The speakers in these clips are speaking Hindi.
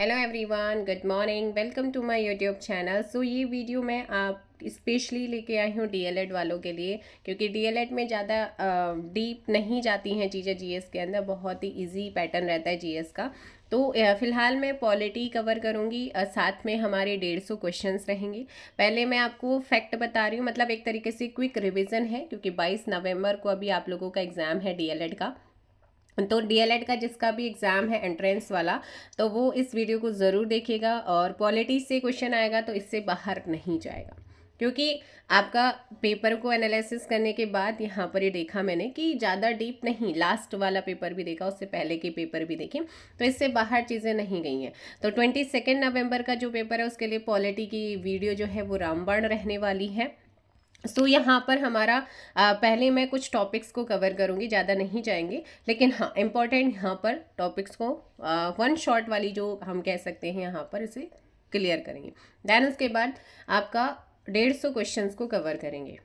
Hello everyone, good morning, welcome to my YouTube channel. So ये वीडियो मैं आप स्पेशली लेके आई हूँ डीएलएड वालों के लिए, क्योंकि डीएलएड में ज़्यादा डीप नहीं जाती हैं चीज़ें। जीएस के अंदर बहुत ही इजी पैटर्न रहता है जीएस का। तो फिलहाल मैं पॉलिटी कवर करूँगी, साथ में हमारे 150 क्वेश्चंस रहेंगे। पहले मैं आपको फैक्ट बता रही हूँ, मतलब एक तरीके से क्विक रिविज़न है, क्योंकि 22 नवंबर को अभी आप लोगों का एग्ज़ाम है डीएलएड का। तो डीएलएड का जिसका भी एग्ज़ाम है एंट्रेंस वाला, तो वो इस वीडियो को ज़रूर देखिएगा। और पॉलिटी से क्वेश्चन आएगा तो इससे बाहर नहीं जाएगा, क्योंकि आपका पेपर को एनालिसिस करने के बाद यहाँ पर ये देखा मैंने कि ज़्यादा डीप नहीं, लास्ट वाला पेपर भी देखा, उससे पहले के पेपर भी देखे, तो इससे बाहर चीज़ें नहीं गई हैं। तो 22 नवंबर का जो पेपर है उसके लिए पॉलिटी की वीडियो जो है वो रामबाण रहने वाली है। सो यहाँ पर हमारा पहले मैं कुछ टॉपिक्स को कवर करूँगी, ज़्यादा नहीं जाएंगे, लेकिन हाँ इम्पॉर्टेंट यहाँ पर टॉपिक्स को वन शॉट वाली जो हम कह सकते हैं यहाँ पर इसे क्लियर करेंगे। देन उसके बाद आपका 150 क्वेश्चंस को कवर करेंगे।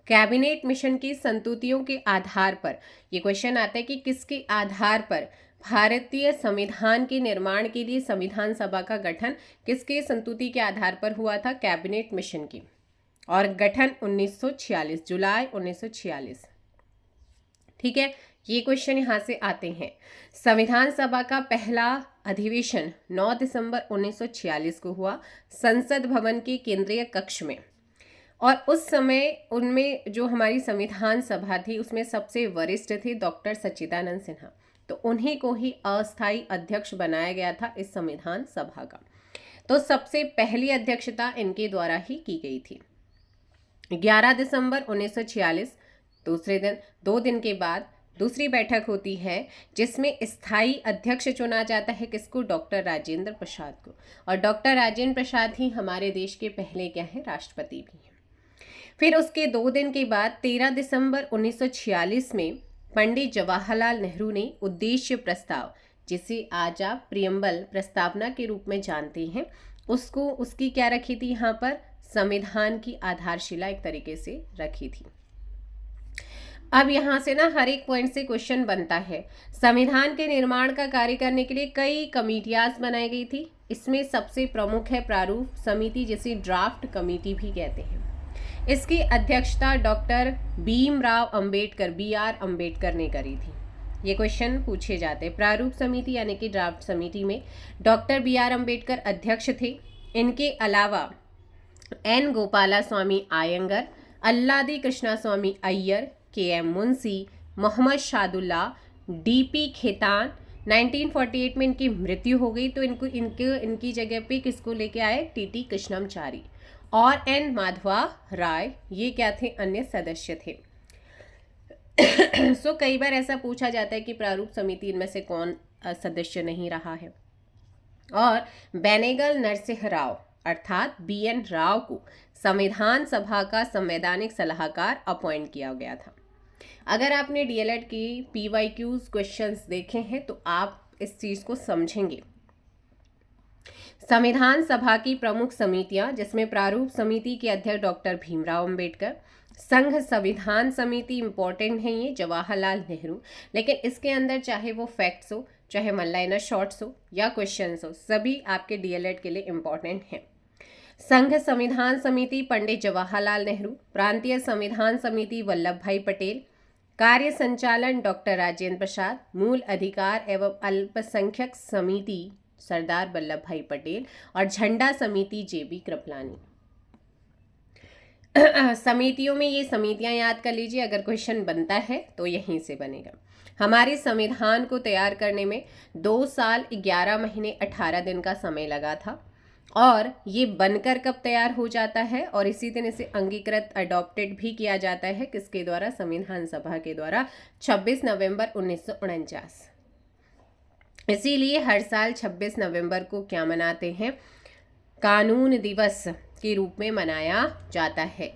कैबिनेट मिशन की संतुतियों के आधार पर, ये क्वेश्चन आता है कि किसके आधार पर भारतीय संविधान के निर्माण के लिए संविधान सभा का गठन किसके संतुति के आधार पर हुआ था? कैबिनेट मिशन की। और गठन 1946, जुलाई 1946। ठीक है, ये क्वेश्चन यहाँ से आते हैं। संविधान सभा का पहला अधिवेशन 9 दिसंबर 1946 को हुआ, संसद भवन के केंद्रीय कक्ष में। और उस समय उनमें जो हमारी संविधान सभा थी उसमें सबसे वरिष्ठ थे डॉक्टर सच्चिदानंद सिन्हा, तो उन्हीं को ही अस्थायी अध्यक्ष बनाया गया था इस संविधान सभा का। तो सबसे पहली अध्यक्षता इनके द्वारा ही की गई थी। 11 दिसंबर 1946, दूसरे दिन 2 दिन के बाद दूसरी बैठक होती है, जिसमें स्थायी अध्यक्ष चुना जाता है किसको? डॉक्टर राजेंद्र प्रसाद को। और डॉक्टर राजेंद्र प्रसाद ही हमारे देश के पहले क्या है? राष्ट्रपति भी हैं। फिर उसके 2 दिन के बाद 13 दिसंबर 1946 में पंडित जवाहरलाल नेहरू ने उद्देश्य प्रस्ताव, जिसे आज आप प्रियम्बल प्रस्तावना के रूप में जानते हैं, उसको उसकी क्या रखी थी? यहाँ पर संविधान की आधारशिला एक तरीके से रखी थी। अब यहाँ से ना हर एक पॉइंट से क्वेश्चन बनता है। संविधान के निर्माण का कार्य करने के लिए कई कमेटियां बनाई गई थी। इसमें सबसे प्रमुख है प्रारूप समिति, जिसे ड्राफ्ट कमेटी भी कहते हैं। इसकी अध्यक्षता डॉक्टर भीमराव अंबेडकर, BR अंबेडकर ने करी थी। ये क्वेश्चन पूछे जाते हैं। प्रारूप समिति यानी कि ड्राफ्ट समिति में डॉक्टर BR अंबेडकर अध्यक्ष थे। इनके अलावा N गोपाला स्वामी आयंगर, अल्लादी कृष्णा स्वामी अय्यर, KM मुंशी, मोहम्मद शादुल्ला, DP खेतान। 1948 में इनकी मृत्यु हो गई, तो इनकी जगह पे किसको लेके आए? TT कृष्णमचारी और N माधवा राय, ये क्या थे? अन्य सदस्य थे। सो कई बार ऐसा पूछा जाता है कि प्रारूप समिति इनमें से कौन सदस्य नहीं रहा है। और बेनेगल नरसिंह राव अर्थात BN राव को संविधान सभा का संवैधानिक सलाहकार अपॉइंट किया गया था। अगर आपने डीएलएड की PYQs क्वेश्चंस देखे हैं तो आप इस चीज को समझेंगे। संविधान सभा की प्रमुख समितियां, जिसमें प्रारूप समिति के अध्यक्ष डॉक्टर भीमराव अंबेडकर, संघ संविधान समिति इंपॉर्टेंट है ये, जवाहरलाल नेहरू। लेकिन इसके अंदर चाहे वो फैक्ट्स हो, चाहे वन लाइनर शॉर्ट्स हो या क्वेश्चंस हो, सभी आपके डीएलएड के लिए इंपॉर्टेंट हैं। संघ संविधान समिति पंडित जवाहरलाल नेहरू, प्रांतीय संविधान समिति वल्लभ भाई पटेल, कार्य संचालन डॉक्टर राजेंद्र प्रसाद, मूल अधिकार एवं अल्पसंख्यक समिति सरदार वल्लभ भाई पटेल, और झंडा समिति JB कृपलानी। समितियों में ये समितियां याद कर लीजिए, अगर क्वेश्चन बनता है तो यहीं से बनेगा। हमारे संविधान को तैयार करने में 2 साल 11 महीने 18 दिन का समय लगा था। और ये बनकर कब तैयार हो जाता है? और इसी दिन इसे अंगीकृत अडॉप्टेड भी किया जाता है किसके द्वारा? संविधान सभा के द्वारा, 26 नवंबर 1949। इसीलिए हर साल 26 नवंबर को क्या मनाते हैं? कानून दिवस के रूप में मनाया जाता है।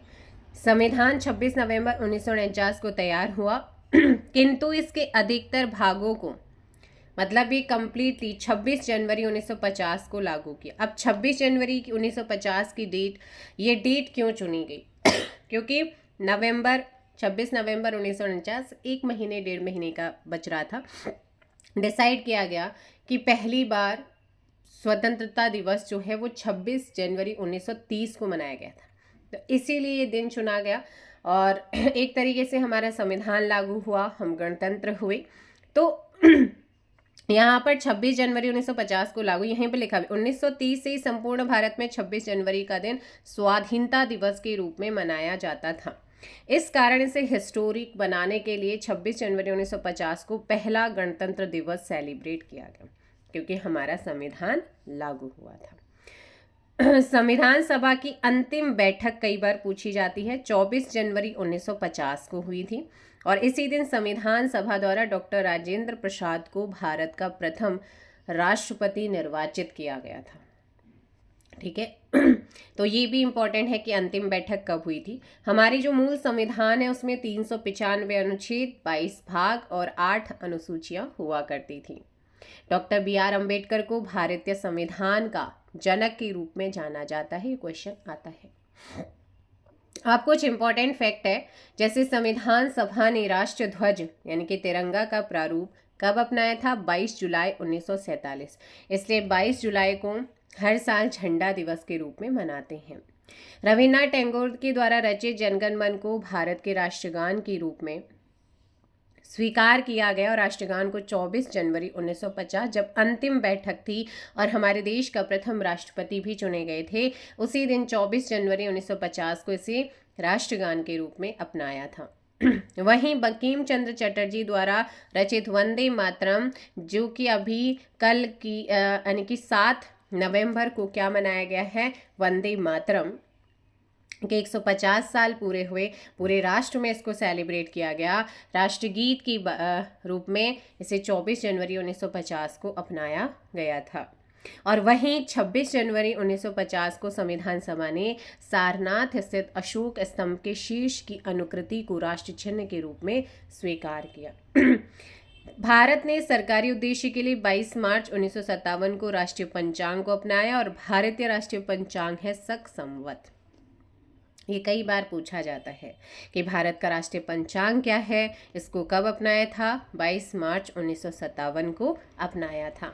संविधान 26 नवंबर 1949 को तैयार हुआ, किंतु इसके अधिकतर भागों को, मतलब ये कंप्लीटली 26 जनवरी 1950 को लागू किया। अब 26 जनवरी 1950 की डेट, ये डेट क्यों चुनी गई? क्योंकि 26 नवंबर 1949 1 महीने 1.5 महीने का बच रहा था। डिसाइड किया गया कि पहली बार स्वतंत्रता दिवस जो है वो 26 जनवरी 1930 को मनाया गया था, तो इसीलिए ये दिन चुना गया और एक तरीके से हमारा संविधान लागू हुआ, हम गणतंत्र हुए। तो यहाँ पर 26 जनवरी 1950 को लागू, यहीं पे लिखा है 1930 से ही संपूर्ण भारत में 26 जनवरी का दिन स्वाधीनता दिवस के रूप में मनाया जाता था। इस कारण इसे हिस्टोरिक बनाने के लिए 26 जनवरी 1950 को पहला गणतंत्र दिवस सेलिब्रेट किया गया, क्योंकि हमारा संविधान लागू हुआ था। संविधान सभा की अंतिम बैठक कई बार पूछी जाती है, 24 जनवरी 1950 को हुई थी और इसी दिन संविधान सभा द्वारा डॉक्टर राजेंद्र प्रसाद को भारत का प्रथम राष्ट्रपति निर्वाचित किया गया था। ठीक है। तो ये भी इम्पोर्टेंट है कि अंतिम बैठक कब हुई थी। हमारी जो मूल संविधान है उसमें 395 अनुच्छेद, 22 भाग और 8 अनुसूचियां हुआ करती थी। डॉक्टर BR अम्बेडकर को भारतीय संविधान का जनक के रूप में जाना जाता है, ये क्वेश्चन आता है। आप कुछ इंपॉर्टेंट फैक्ट है, जैसे संविधान सभा ने राष्ट्र ध्वज यानी कि तिरंगा का प्रारूप कब अपनाया था? 22 जुलाई 1947। इसलिए 22 जुलाई को हर साल झंडा दिवस के रूप में मनाते हैं। रविन्द्रनाथ टैगोर के द्वारा रचित जनगण मन को भारत के राष्ट्रगान के रूप में स्वीकार किया गया और राष्ट्रगान को 24 जनवरी 1950 जब अंतिम बैठक थी और हमारे देश का प्रथम राष्ट्रपति भी चुने गए थे, उसी दिन 24 जनवरी 1950 को इसे राष्ट्रगान के रूप में अपनाया था। वहीं बंकिम चंद्र चटर्जी द्वारा रचित वंदे मातरम, जो कि अभी कल की यानी कि 7 नवंबर को क्या मनाया गया है? वंदे मातरम के 150 साल पूरे हुए, पूरे राष्ट्र में इसको सेलिब्रेट किया गया। राष्ट्रगीत की रूप में इसे 24 जनवरी 1950 को अपनाया गया था। और वहीं 26 जनवरी 1950 को संविधान सभा ने सारनाथ स्थित अशोक स्तंभ के शीर्ष की अनुकृति को राष्ट्र चिन्ह के रूप में स्वीकार किया। भारत ने सरकारी उद्देश्य के लिए 22 मार्च 1957 को राष्ट्रीय पंचांग को अपनाया और भारतीय राष्ट्रीय पंचांग है शक संवत। ये कई बार पूछा जाता है कि भारत का राष्ट्रीय पंचांग क्या है, इसको कब अपनाया था? 22 मार्च 1957 को अपनाया था।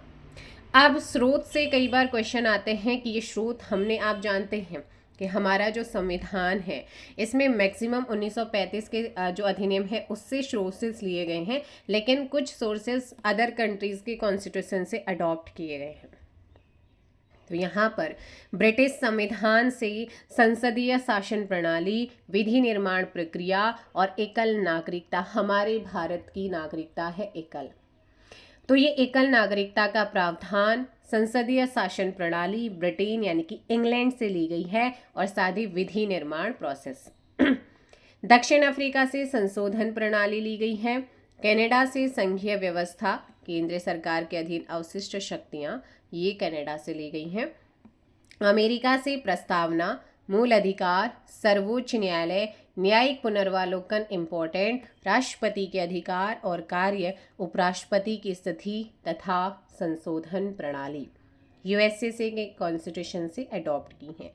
अब स्रोत से कई बार क्वेश्चन आते हैं कि ये स्रोत हमने, आप जानते हैं कि हमारा जो संविधान है इसमें मैक्सिमम 1935 के जो अधिनियम है उससे सोर्सेस लिए गए हैं, लेकिन कुछ सोर्सेस अदर कंट्रीज़ के कॉन्स्टिट्यूशन से अडॉप्ट किए गए हैं। तो यहाँ पर ब्रिटिश संविधान से संसदीय शासन प्रणाली, विधि निर्माण प्रक्रिया और एकल नागरिकता, हमारे भारत की नागरिकता है एकल, तो ये एकल नागरिकता का प्रावधान संसदीय शासन प्रणाली ब्रिटेन यानी कि इंग्लैंड से ली गई है और साथ ही विधि निर्माण प्रोसेस दक्षिण अफ्रीका से संशोधन प्रणाली ली गई है। कनाडा से संघीय व्यवस्था, केंद्र सरकार के अधीन अवशिष्ट शक्तियां, ये कनाडा से ली गई हैं। अमेरिका से प्रस्तावना, मूल अधिकार, सर्वोच्च न्यायालय, न्यायिक पुनर्वालोकन इम्पोर्टेंट, राष्ट्रपति के अधिकार और कार्य, उपराष्ट्रपति की स्थिति तथा संशोधन प्रणाली USA से के कॉन्स्टिट्यूशन से अडॉप्ट की हैं।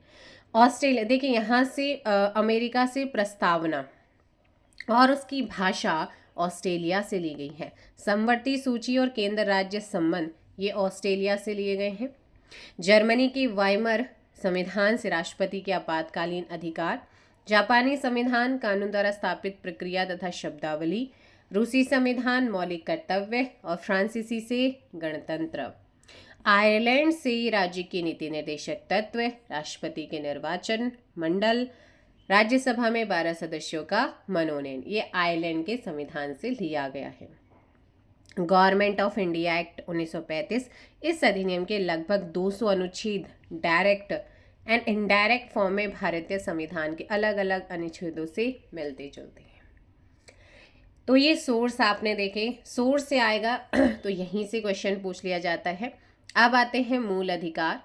ऑस्ट्रेलिया, देखिए यहाँ से अमेरिका से प्रस्तावना और उसकी भाषा ऑस्ट्रेलिया से ली गई है। समवर्ती सूची और केंद्र राज्य संबंध ये ऑस्ट्रेलिया से लिए गए हैं। जर्मनी की वाइमर संविधान से राष्ट्रपति के आपातकालीन अधिकार, जापानी संविधान कानून द्वारा स्थापित प्रक्रिया तथा शब्दावली, रूसी संविधान मौलिक कर्तव्य और फ्रांसीसी से गणतंत्र। आयरलैंड से राज्य की नीति निर्देशक तत्व, राष्ट्रपति के निर्वाचन मंडल, राज्यसभा में 12 सदस्यों का मनोनयन, ये आयरलैंड के संविधान से लिया गया है। गवर्नमेंट ऑफ इंडिया एक्ट 1935, इस अधिनियम के लगभग 200 अनुच्छेद डायरेक्ट एंड इनडायरेक्ट फॉर्म में भारतीय संविधान के अलग अलग अनुच्छेदों से मिलते जुलते हैं। तो ये सोर्स आपने देखे, सोर्स से आएगा तो यहीं से क्वेश्चन पूछ लिया जाता है। अब आते हैं मूल अधिकार।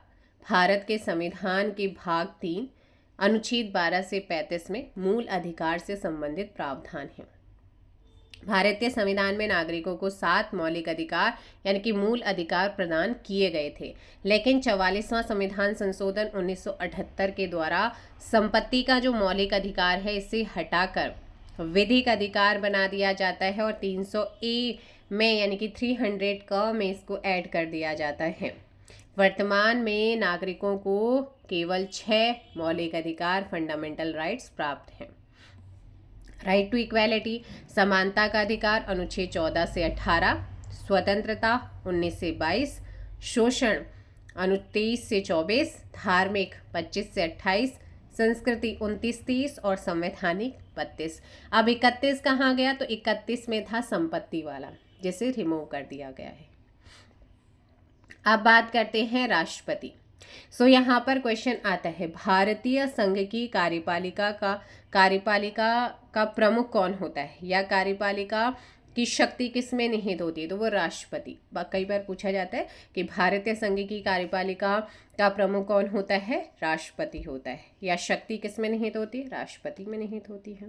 भारत के संविधान के भाग 3 अनुच्छेद 12 से 35 में मूल अधिकार से संबंधित प्रावधान है। भारतीय संविधान में नागरिकों को 7 मौलिक अधिकार यानी कि मूल अधिकार प्रदान किए गए थे, लेकिन 44वां संविधान संशोधन 1978 के द्वारा संपत्ति का जो मौलिक अधिकार है इसे हटाकर विधिक अधिकार बना दिया जाता है और 300A में यानी कि 300 क में इसको ऐड कर दिया जाता है। वर्तमान में नागरिकों को केवल 6 मौलिक अधिकार फंडामेंटल राइट्स प्राप्त हैं। राइट टू इक्वालिटी, समानता का अधिकार, अनुच्छेद 14 से 18, स्वतंत्रता 19 से 22, शोषण 23 से 24, धार्मिक 25 से 28, संस्कृति 29-30 और संवैधानिक 32। अब 31 कहाँ गया? तो 31 में था संपत्ति वाला, जिसे रिमूव कर दिया गया है। अब बात करते हैं राष्ट्रपति। यहाँ पर क्वेश्चन आता है, भारतीय संघ की कार्यपालिका का प्रमुख कौन होता है, या कार्यपालिका की शक्ति किस में निहित होती है? तो वो राष्ट्रपति। कई बार पूछा जाता है कि भारतीय संघ की कार्यपालिका का प्रमुख कौन होता है? राष्ट्रपति होता है। या शक्ति किस में निहित होती है? राष्ट्रपति में निहित होती है।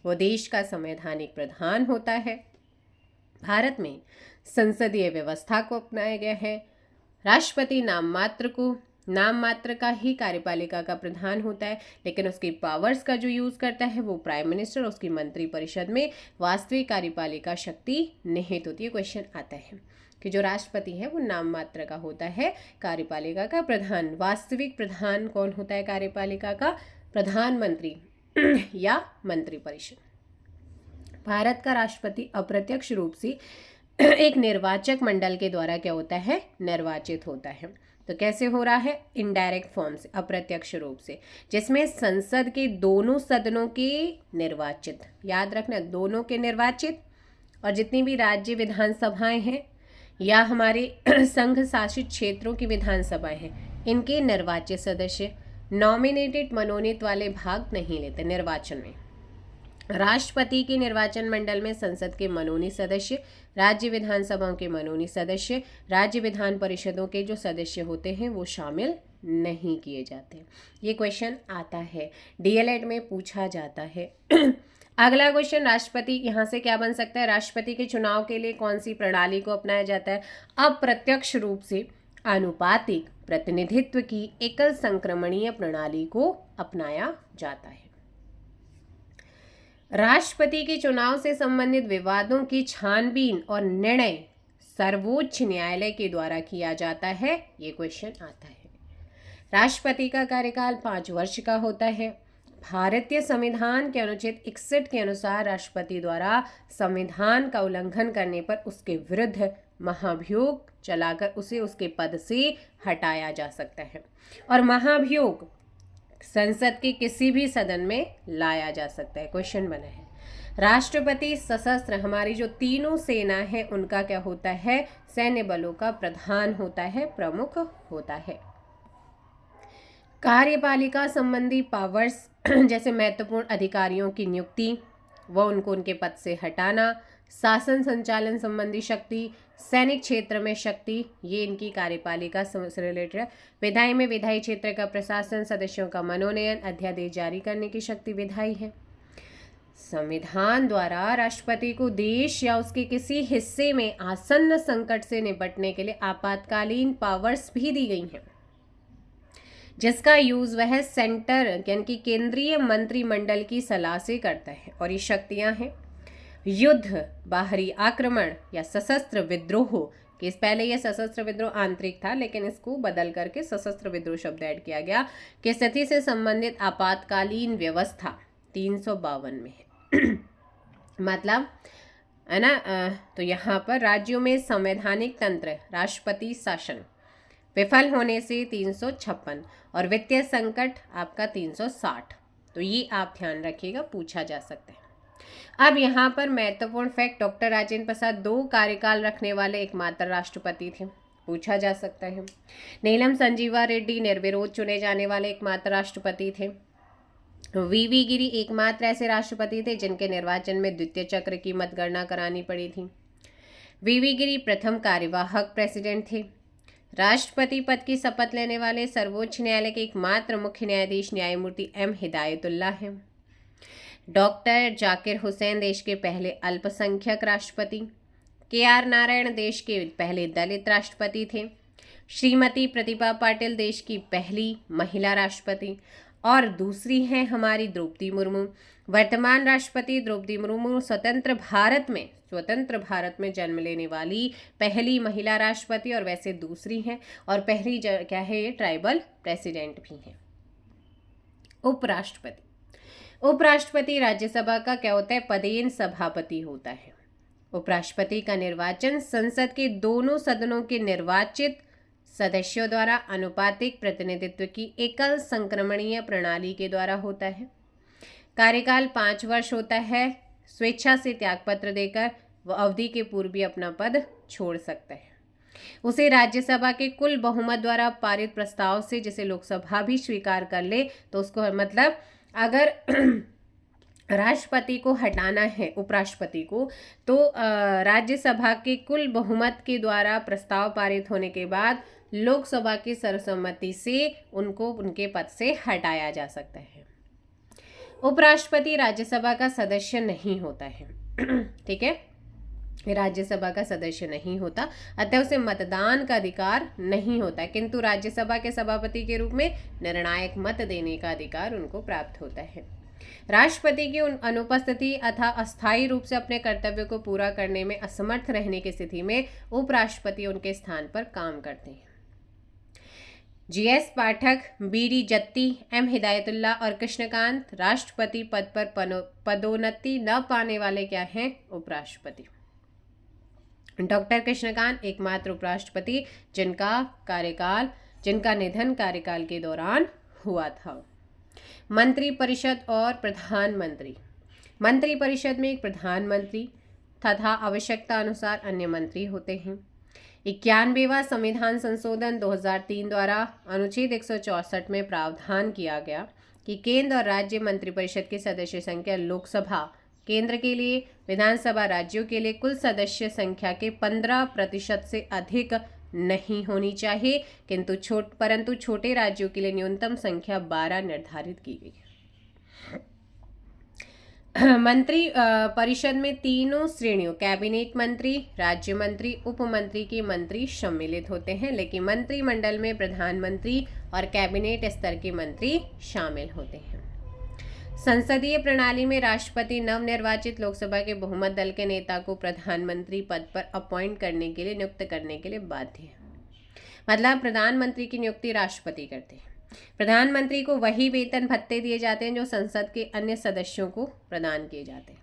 वो देश का संवैधानिक प्रधान होता है। भारत में संसदीय व्यवस्था को अपनाया गया है। राष्ट्रपति नाम मात्र का ही कार्यपालिका का प्रधान होता है, लेकिन उसकी पावर्स का जो यूज़ करता है वो प्राइम मिनिस्टर, उसकी मंत्रिपरिषद में वास्तविक कार्यपालिका शक्ति निहित होती है। क्वेश्चन आता है कि जो राष्ट्रपति है वो नाम मात्र का होता है कार्यपालिका का प्रधान। वास्तविक प्रधान कौन होता है कार्यपालिका का? प्रधानमंत्री या मंत्रिपरिषद। भारत का राष्ट्रपति अप्रत्यक्ष रूप से एक निर्वाचक मंडल के द्वारा क्या होता है? निर्वाचित होता है। तो कैसे हो रहा है? इनडायरेक्ट फॉर्म से, अप्रत्यक्ष रूप से, जिसमें संसद के दोनों सदनों के निर्वाचित, याद रखना, दोनों के निर्वाचित, और जितनी भी राज्य विधानसभाएं हैं या हमारे संघ शासित क्षेत्रों की विधानसभाएं हैं, इनके निर्वाचित सदस्य नॉमिनेटेड, मनोनीत वाले भाग नहीं लेते निर्वाचन में। राष्ट्रपति के निर्वाचन मंडल में संसद के मनोनीत सदस्य, राज्य विधानसभाओं के मनोनीत सदस्य, राज्य विधान परिषदों के जो सदस्य होते हैं वो शामिल नहीं किए जाते। ये क्वेश्चन आता है, डीएलएड में पूछा जाता है। अगला क्वेश्चन, राष्ट्रपति, यहाँ से क्या बन सकता है? राष्ट्रपति के चुनाव के लिए कौन सी प्रणाली को अपनाया जाता है? अप्रत्यक्ष रूप से आनुपातिक प्रतिनिधित्व की एकल संक्रमणीय प्रणाली को अपनाया जाता है। राष्ट्रपति के चुनाव से संबंधित विवादों की छानबीन और निर्णय सर्वोच्च न्यायालय के द्वारा किया जाता है। ये क्वेश्चन आता है। राष्ट्रपति का कार्यकाल 5 वर्ष का होता है। भारतीय संविधान के अनुच्छेद 61 के अनुसार राष्ट्रपति द्वारा संविधान का उल्लंघन करने पर उसके विरुद्ध महाभियोग चलाकर उसे उसके पद से हटाया जा सकता है, और महाभियोग संसद के किसी भी सदन में लाया जा सकता है। क्वेश्चन बना है, राष्ट्रपति सशस्त्र, हमारी जो तीनों सेना है उनका क्या होता है? सैन्य बलों का प्रधान होता है, प्रमुख होता है। कार्यपालिका संबंधी पावर्स जैसे महत्वपूर्ण अधिकारियों की नियुक्ति, व उनको उनके पद से हटाना, शासन संचालन संबंधी शक्ति, सैनिक क्षेत्र में शक्ति, ये इनकी कार्यपालिका से रिलेटेड है। विधायी में विधायी क्षेत्र का प्रशासन, सदस्यों का मनोनयन, अध्यादेश जारी करने की शक्ति विधायी है। संविधान द्वारा राष्ट्रपति को देश या उसके किसी हिस्से में आसन्न संकट से निपटने के लिए आपातकालीन पावर्स भी दी गई हैं, जिसका यूज वह सेंटर यानी कि केंद्रीय मंत्रिमंडल की सलाह से करता है। और ये शक्तियां हैं युद्ध, बाहरी आक्रमण या सशस्त्र विद्रोह के, पहले यह सशस्त्र विद्रोह आंतरिक था लेकिन इसको बदल करके सशस्त्र विद्रोह शब्द ऐड किया गया, कि स्थिति से संबंधित आपातकालीन व्यवस्था 352 में है। मतलब है ना। तो यहाँ पर राज्यों में संवैधानिक तंत्र, राष्ट्रपति शासन विफल होने से 356, और वित्तीय संकट आपका 360। तो ये आप ध्यान रखिएगा, पूछा जा सकता है। अब यहाँ पर महत्वपूर्ण फैक्ट, डॉक्टर राजेंद्र प्रसाद 2 कार्यकाल रखने वाले एकमात्र राष्ट्रपति थे, पूछा जा सकता है। नीलम संजीवा रेड्डी निर्विरोध चुने जाने वाले एकमात्र राष्ट्रपति थे। वीवी गिरी एकमात्र ऐसे राष्ट्रपति थे जिनके निर्वाचन में द्वितीय चक्र की मतगणना करानी पड़ी थी। वीवी गिरी प्रथम कार्यवाहक प्रेसिडेंट थे। राष्ट्रपति पद की शपथ लेने वाले सर्वोच्च न्यायालय के एकमात्र मुख्य न्यायाधीश न्यायमूर्ति एम हिदायतुल्ला हैं। डॉक्टर जाकिर हुसैन देश के पहले अल्पसंख्यक राष्ट्रपति। के.आर. नारायण देश के पहले दलित राष्ट्रपति थे। श्रीमती प्रतिभा पाटिल देश की पहली महिला राष्ट्रपति। और दूसरी है हमारी द्रौपदी मुर्मू। वर्तमान राष्ट्रपति द्रौपदी मुर्मू स्वतंत्र भारत में जन्म लेने वाली पहली महिला राष्ट्रपति और वैसे दूसरी हैं, और पहली क्या है ये ट्राइबल प्रेसिडेंट भी हैं। उपराष्ट्रपति राज्यसभा का क्या होता है, पदेन सभापति होता है। उपराष्ट्रपति का निर्वाचन संसद के दोनों सदनों के निर्वाचित सदस्यों द्वारा आनुपातिक प्रतिनिधित्व की एकल संक्रमणीय प्रणाली के द्वारा होता है। कार्यकाल 5 वर्ष होता है। स्वेच्छा से त्यागपत्र देकर वह अवधि के पूर्व भी अपना पद छोड़ सकता है। उसे राज्यसभा के कुल बहुमत द्वारा पारित प्रस्ताव से, जिसे लोकसभा भी स्वीकार कर ले, तो उसको मतलब अगर राष्ट्रपति को हटाना है उपराष्ट्रपति को, तो राज्यसभा के कुल बहुमत के द्वारा प्रस्ताव पारित होने के बाद लोकसभा की सर्वसम्मति से उनको उनके पद से हटाया जा सकता है। उपराष्ट्रपति राज्यसभा का सदस्य नहीं होता है। ठीक है, राज्यसभा का सदस्य नहीं होता, अतः उसे मतदान का अधिकार नहीं होता, किंतु राज्यसभा के सभापति के रूप में निर्णायक मत देने का अधिकार उनको प्राप्त होता है। राष्ट्रपति की अनुपस्थिति अथवा अस्थायी रूप से अपने कर्तव्य को पूरा करने में असमर्थ रहने की स्थिति में उपराष्ट्रपति उनके स्थान पर काम करते हैं। जीएस पाठक, बीडी जत्ती, एम हिदायतुल्ला और कृष्णकांत राष्ट्रपति पद पर पदोन्नति न पाने वाले क्या हैं, उपराष्ट्रपति। डॉक्टर कृष्णकांत एकमात्र उपराष्ट्रपति जिनका निधन कार्यकाल के दौरान हुआ था। मंत्रिपरिषद और प्रधानमंत्री। मंत्रिपरिषद में एक प्रधानमंत्री तथा आवश्यकता अनुसार अन्य मंत्री होते हैं। 91वां संविधान संशोधन 2003 द्वारा अनुच्छेद 164 में प्रावधान किया गया कि केंद्र और राज्य मंत्रिपरिषद की सदस्य संख्या लोकसभा केंद्र के लिए, विधानसभा राज्यों के लिए कुल सदस्य संख्या के 15% से अधिक नहीं होनी चाहिए, परंतु छोटे राज्यों के लिए न्यूनतम संख्या 12 निर्धारित की गई है। मंत्री परिषद में तीनों श्रेणियों कैबिनेट मंत्री, राज्य मंत्री, उप मंत्री के मंत्री सम्मिलित होते हैं, लेकिन मंत्रिमंडल में प्रधानमंत्री और कैबिनेट स्तर के मंत्री शामिल होते हैं। संसदीय प्रणाली में राष्ट्रपति नवनिर्वाचित लोकसभा के बहुमत दल के नेता को प्रधानमंत्री पद पर अपॉइंट करने के लिए, नियुक्त करने के लिए बाध्य है। मतलब प्रधानमंत्री की नियुक्ति राष्ट्रपति करते हैं। प्रधानमंत्री को वही वेतन भत्ते दिए जाते हैं जो संसद के अन्य सदस्यों को प्रदान किए जाते हैं।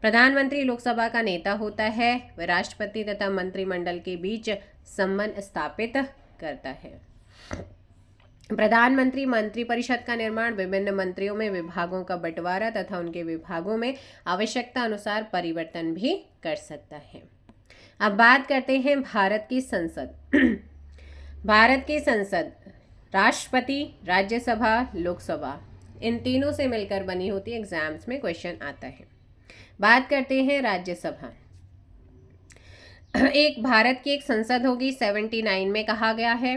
प्रधानमंत्री लोकसभा का नेता होता है, वह राष्ट्रपति तथा मंत्रिमंडल के बीच संबंध स्थापित करता है। प्रधानमंत्री मंत्रिपरिषद का निर्माण, विभिन्न मंत्रियों में विभागों का बंटवारा तथा उनके विभागों में आवश्यकता अनुसार परिवर्तन भी कर सकता है। अब बात करते हैं भारत की संसद। भारत की संसद राष्ट्रपति, राज्यसभा, लोकसभा, इन तीनों से मिलकर बनी होती है। एग्जाम्स में क्वेश्चन आता है। बात करते हैं राज्यसभा। एक भारत की एक संसद होगी, 79 में कहा गया है।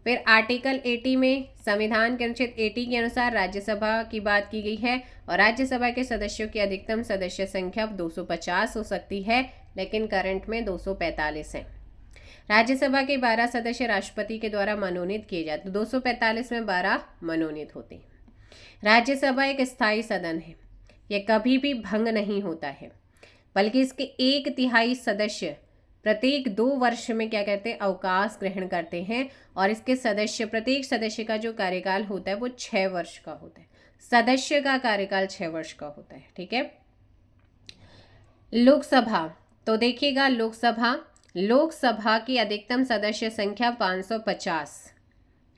फिर आर्टिकल 80 में संविधान के अनुच्छेद 80 के अनुसार राज्यसभा की बात की गई है, और राज्यसभा के सदस्यों की अधिकतम सदस्य संख्या 250 हो सकती है, लेकिन करंट में 245 है। राज्यसभा के 12 सदस्य राष्ट्रपति के द्वारा मनोनीत किए जाते, 245 में 12 मनोनीत होते हैं। राज्यसभा एक स्थायी सदन है, यह कभी भी भंग नहीं होता है, बल्कि इसके 1/3 सदस्य प्रत्येक 2 वर्ष में क्या कहते हैं, अवकाश ग्रहण करते हैं, और इसके प्रत्येक सदस्य का जो कार्यकाल होता है वो 6 वर्ष का होता है। सदस्य का कार्यकाल 6 वर्ष का होता है। ठीक है। लोकसभा, तो देखिएगा लोकसभा की अधिकतम सदस्य संख्या 550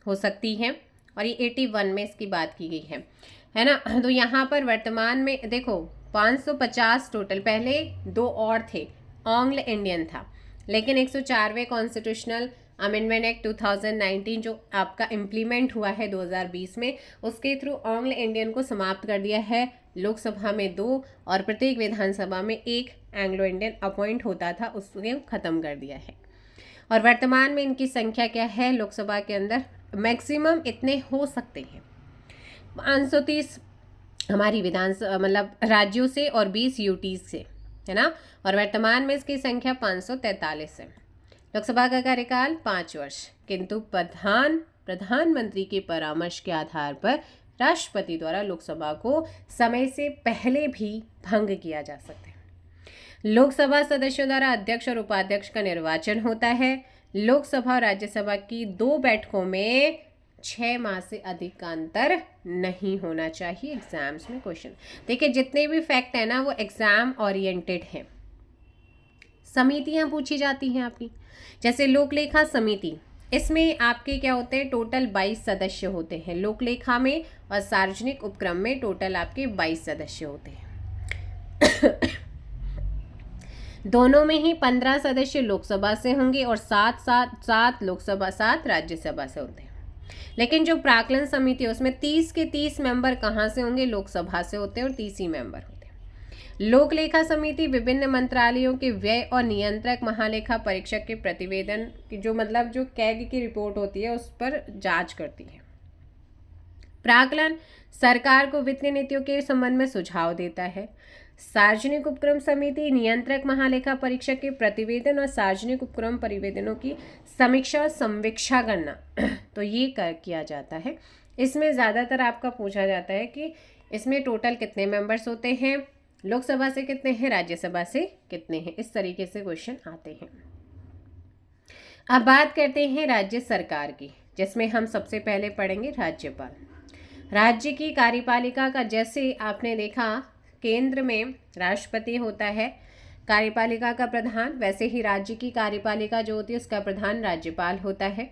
हो सकती है, और ये 81 में इसकी बात की गई है ना। तो यहाँ पर वर्तमान में देखो 550 टोटल, पहले 2 और थे, एंग्लो इंडियन था, लेकिन 104वें कॉन्स्टिट्यूशनल अमेंडमेंट एक्ट 2019 जो आपका इम्प्लीमेंट हुआ है 2020 में, उसके थ्रू एंग्लो इंडियन को समाप्त कर दिया है। लोकसभा में 2 और प्रत्येक विधानसभा में 1 एंग्लो इंडियन अपॉइंट होता था, उसने ख़त्म कर दिया है। और वर्तमान में इनकी संख्या क्या है, लोकसभा के अंदर मैक्सिमम इतने हो सकते हैं 530 हमारी विधानसभा मतलब राज्यों से, और 20 यूटीज से, है ना। और वर्तमान में इसकी संख्या 543 है। लोकसभा का कार्यकाल 5 वर्ष, किंतु प्रधानमंत्री के परामर्श के आधार पर राष्ट्रपति द्वारा लोकसभा को समय से पहले भी भंग किया जा सकता है। लोकसभा सदस्यों द्वारा अध्यक्ष और उपाध्यक्ष का निर्वाचन होता है। लोकसभा और राज्यसभा की 2 बैठकों में 6 माह से अधिक का अंतर नहीं होना चाहिए। एग्जाम्स में क्वेश्चन देखिए, जितने भी फैक्ट है ना वो एग्जाम ओरिएंटेड हैं। समितियां पूछी जाती हैं आपकी, जैसे लोकलेखा समिति, इसमें आपके क्या होते हैं, टोटल 22 सदस्य होते हैं लोकलेखा में, और सार्वजनिक उपक्रम में टोटल आपके 22 सदस्य होते हैं। दोनों में ही 15 सदस्य लोकसभा से होंगे और 7 लोकसभा 7 राज्यसभा से होते हैं। लेकिन जो प्राक्कलन समिति है उसमें 30 के 30 मेंबर कहाँ से होंगे, लोकसभा से होते हैं और 30 ही मेंबर होते हैं। लोकलेखा समिति विभिन्न मंत्रालयों के व्यय और नियंत्रक महालेखा परीक्षक के प्रतिवेदन की जो कैग की रिपोर्ट होती है उस पर जांच करती है। प्राक्कलन सरकार को वित्तीय नीतियों के संबंध में सुझाव देता है। सार्वजनिक उपक्रम समिति नियंत्रक महालेखा परीक्षक के प्रतिवेदन और सार्वजनिक उपक्रम परिवेदनों की समीक्षा और संवीक्षा करना तो ये किया जाता है। इसमें ज़्यादातर आपका पूछा जाता है कि इसमें टोटल कितने मेंबर्स होते हैं, लोकसभा से कितने हैं, राज्यसभा से कितने हैं, इस तरीके से क्वेश्चन आते हैं। अब बात करते हैं राज्य सरकार की, जिसमें हम सबसे पहले पढ़ेंगे राज्यपाल। राज्य की कार्यपालिका का, जैसे आपने देखा केंद्र में राष्ट्रपति होता है कार्यपालिका का प्रधान, वैसे ही राज्य की कार्यपालिका जो होती है उसका प्रधान राज्यपाल होता है।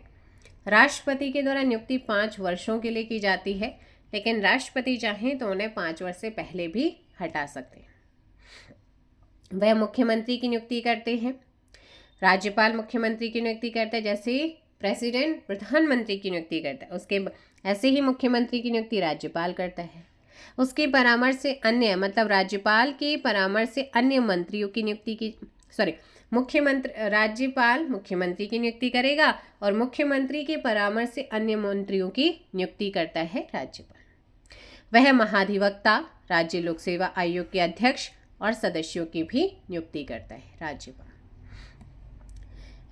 राष्ट्रपति के द्वारा नियुक्ति 5 वर्षों के लिए की जाती है, लेकिन राष्ट्रपति चाहें तो उन्हें 5 वर्ष से पहले भी हटा सकते हैं। वह मुख्यमंत्री की नियुक्ति करते हैं। राज्यपाल मुख्यमंत्री की नियुक्ति करते हैं, जैसे प्रेसिडेंट प्रधानमंत्री की नियुक्ति करता है, उसके ऐसे ही मुख्यमंत्री की नियुक्ति राज्यपाल करता है। उसके परामर्श से अन्य राज्यपाल के परामर्श से अन्य मंत्रियों की नियुक्ति की राज्यपाल मुख्यमंत्री की नियुक्ति करेगा और मुख्यमंत्री के परामर्श से अन्य मंत्रियों की नियुक्ति करता है राज्यपाल। वह महाधिवक्ता, राज्य लोक सेवा आयोग के अध्यक्ष और सदस्यों की भी नियुक्ति करता है राज्यपाल।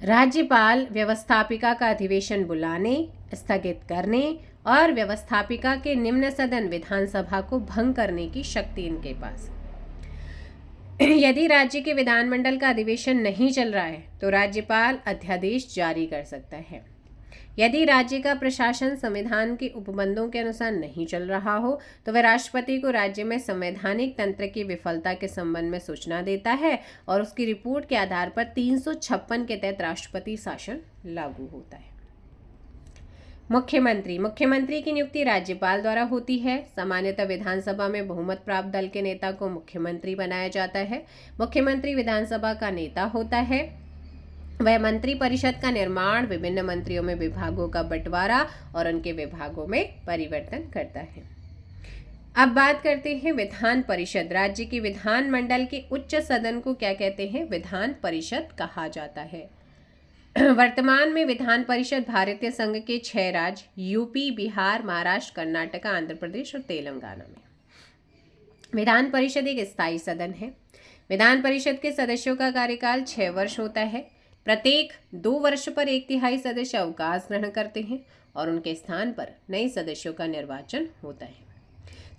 राज्यपाल व्यवस्थापिका का अधिवेशन बुलाने, स्थगित करने और व्यवस्थापिका के निम्न सदन विधानसभा को भंग करने की शक्ति इनके पास। यदि राज्य के विधानमंडल का अधिवेशन नहीं चल रहा है तो राज्यपाल अध्यादेश जारी कर सकता है। यदि राज्य का प्रशासन संविधान के उपबंधों के अनुसार नहीं चल रहा हो तो वह राष्ट्रपति को राज्य में संवैधानिक तंत्र की विफलता के संबंध में सूचना देता है और उसकी रिपोर्ट के आधार पर 356 के तहत राष्ट्रपति शासन लागू होता है। मुख्यमंत्री की नियुक्ति राज्यपाल द्वारा होती है। सामान्यतः विधानसभा में बहुमत प्राप्त दल के नेता को मुख्यमंत्री बनाया जाता है। मुख्यमंत्री विधानसभा का नेता होता है। वह मंत्री परिषद का निर्माण, विभिन्न मंत्रियों में विभागों का बंटवारा और उनके विभागों में परिवर्तन करता है। अब बात करते हैं विधान परिषद। राज्य के विधानमंडल के उच्च सदन को क्या कहते हैं, विधान परिषद कहा जाता है। वर्तमान में विधान परिषद भारतीय संघ के 6 राज्य यूपी, बिहार, महाराष्ट्र, कर्नाटक, आंध्र प्रदेश और तेलंगाना में। विधान परिषद एक स्थायी सदन है। विधान परिषद के सदस्यों का कार्यकाल 6 वर्ष होता है। प्रत्येक 2 वर्ष पर 1/3 सदस्य अवकाश ग्रहण करते हैं और उनके स्थान पर नए सदस्यों का निर्वाचन होता है।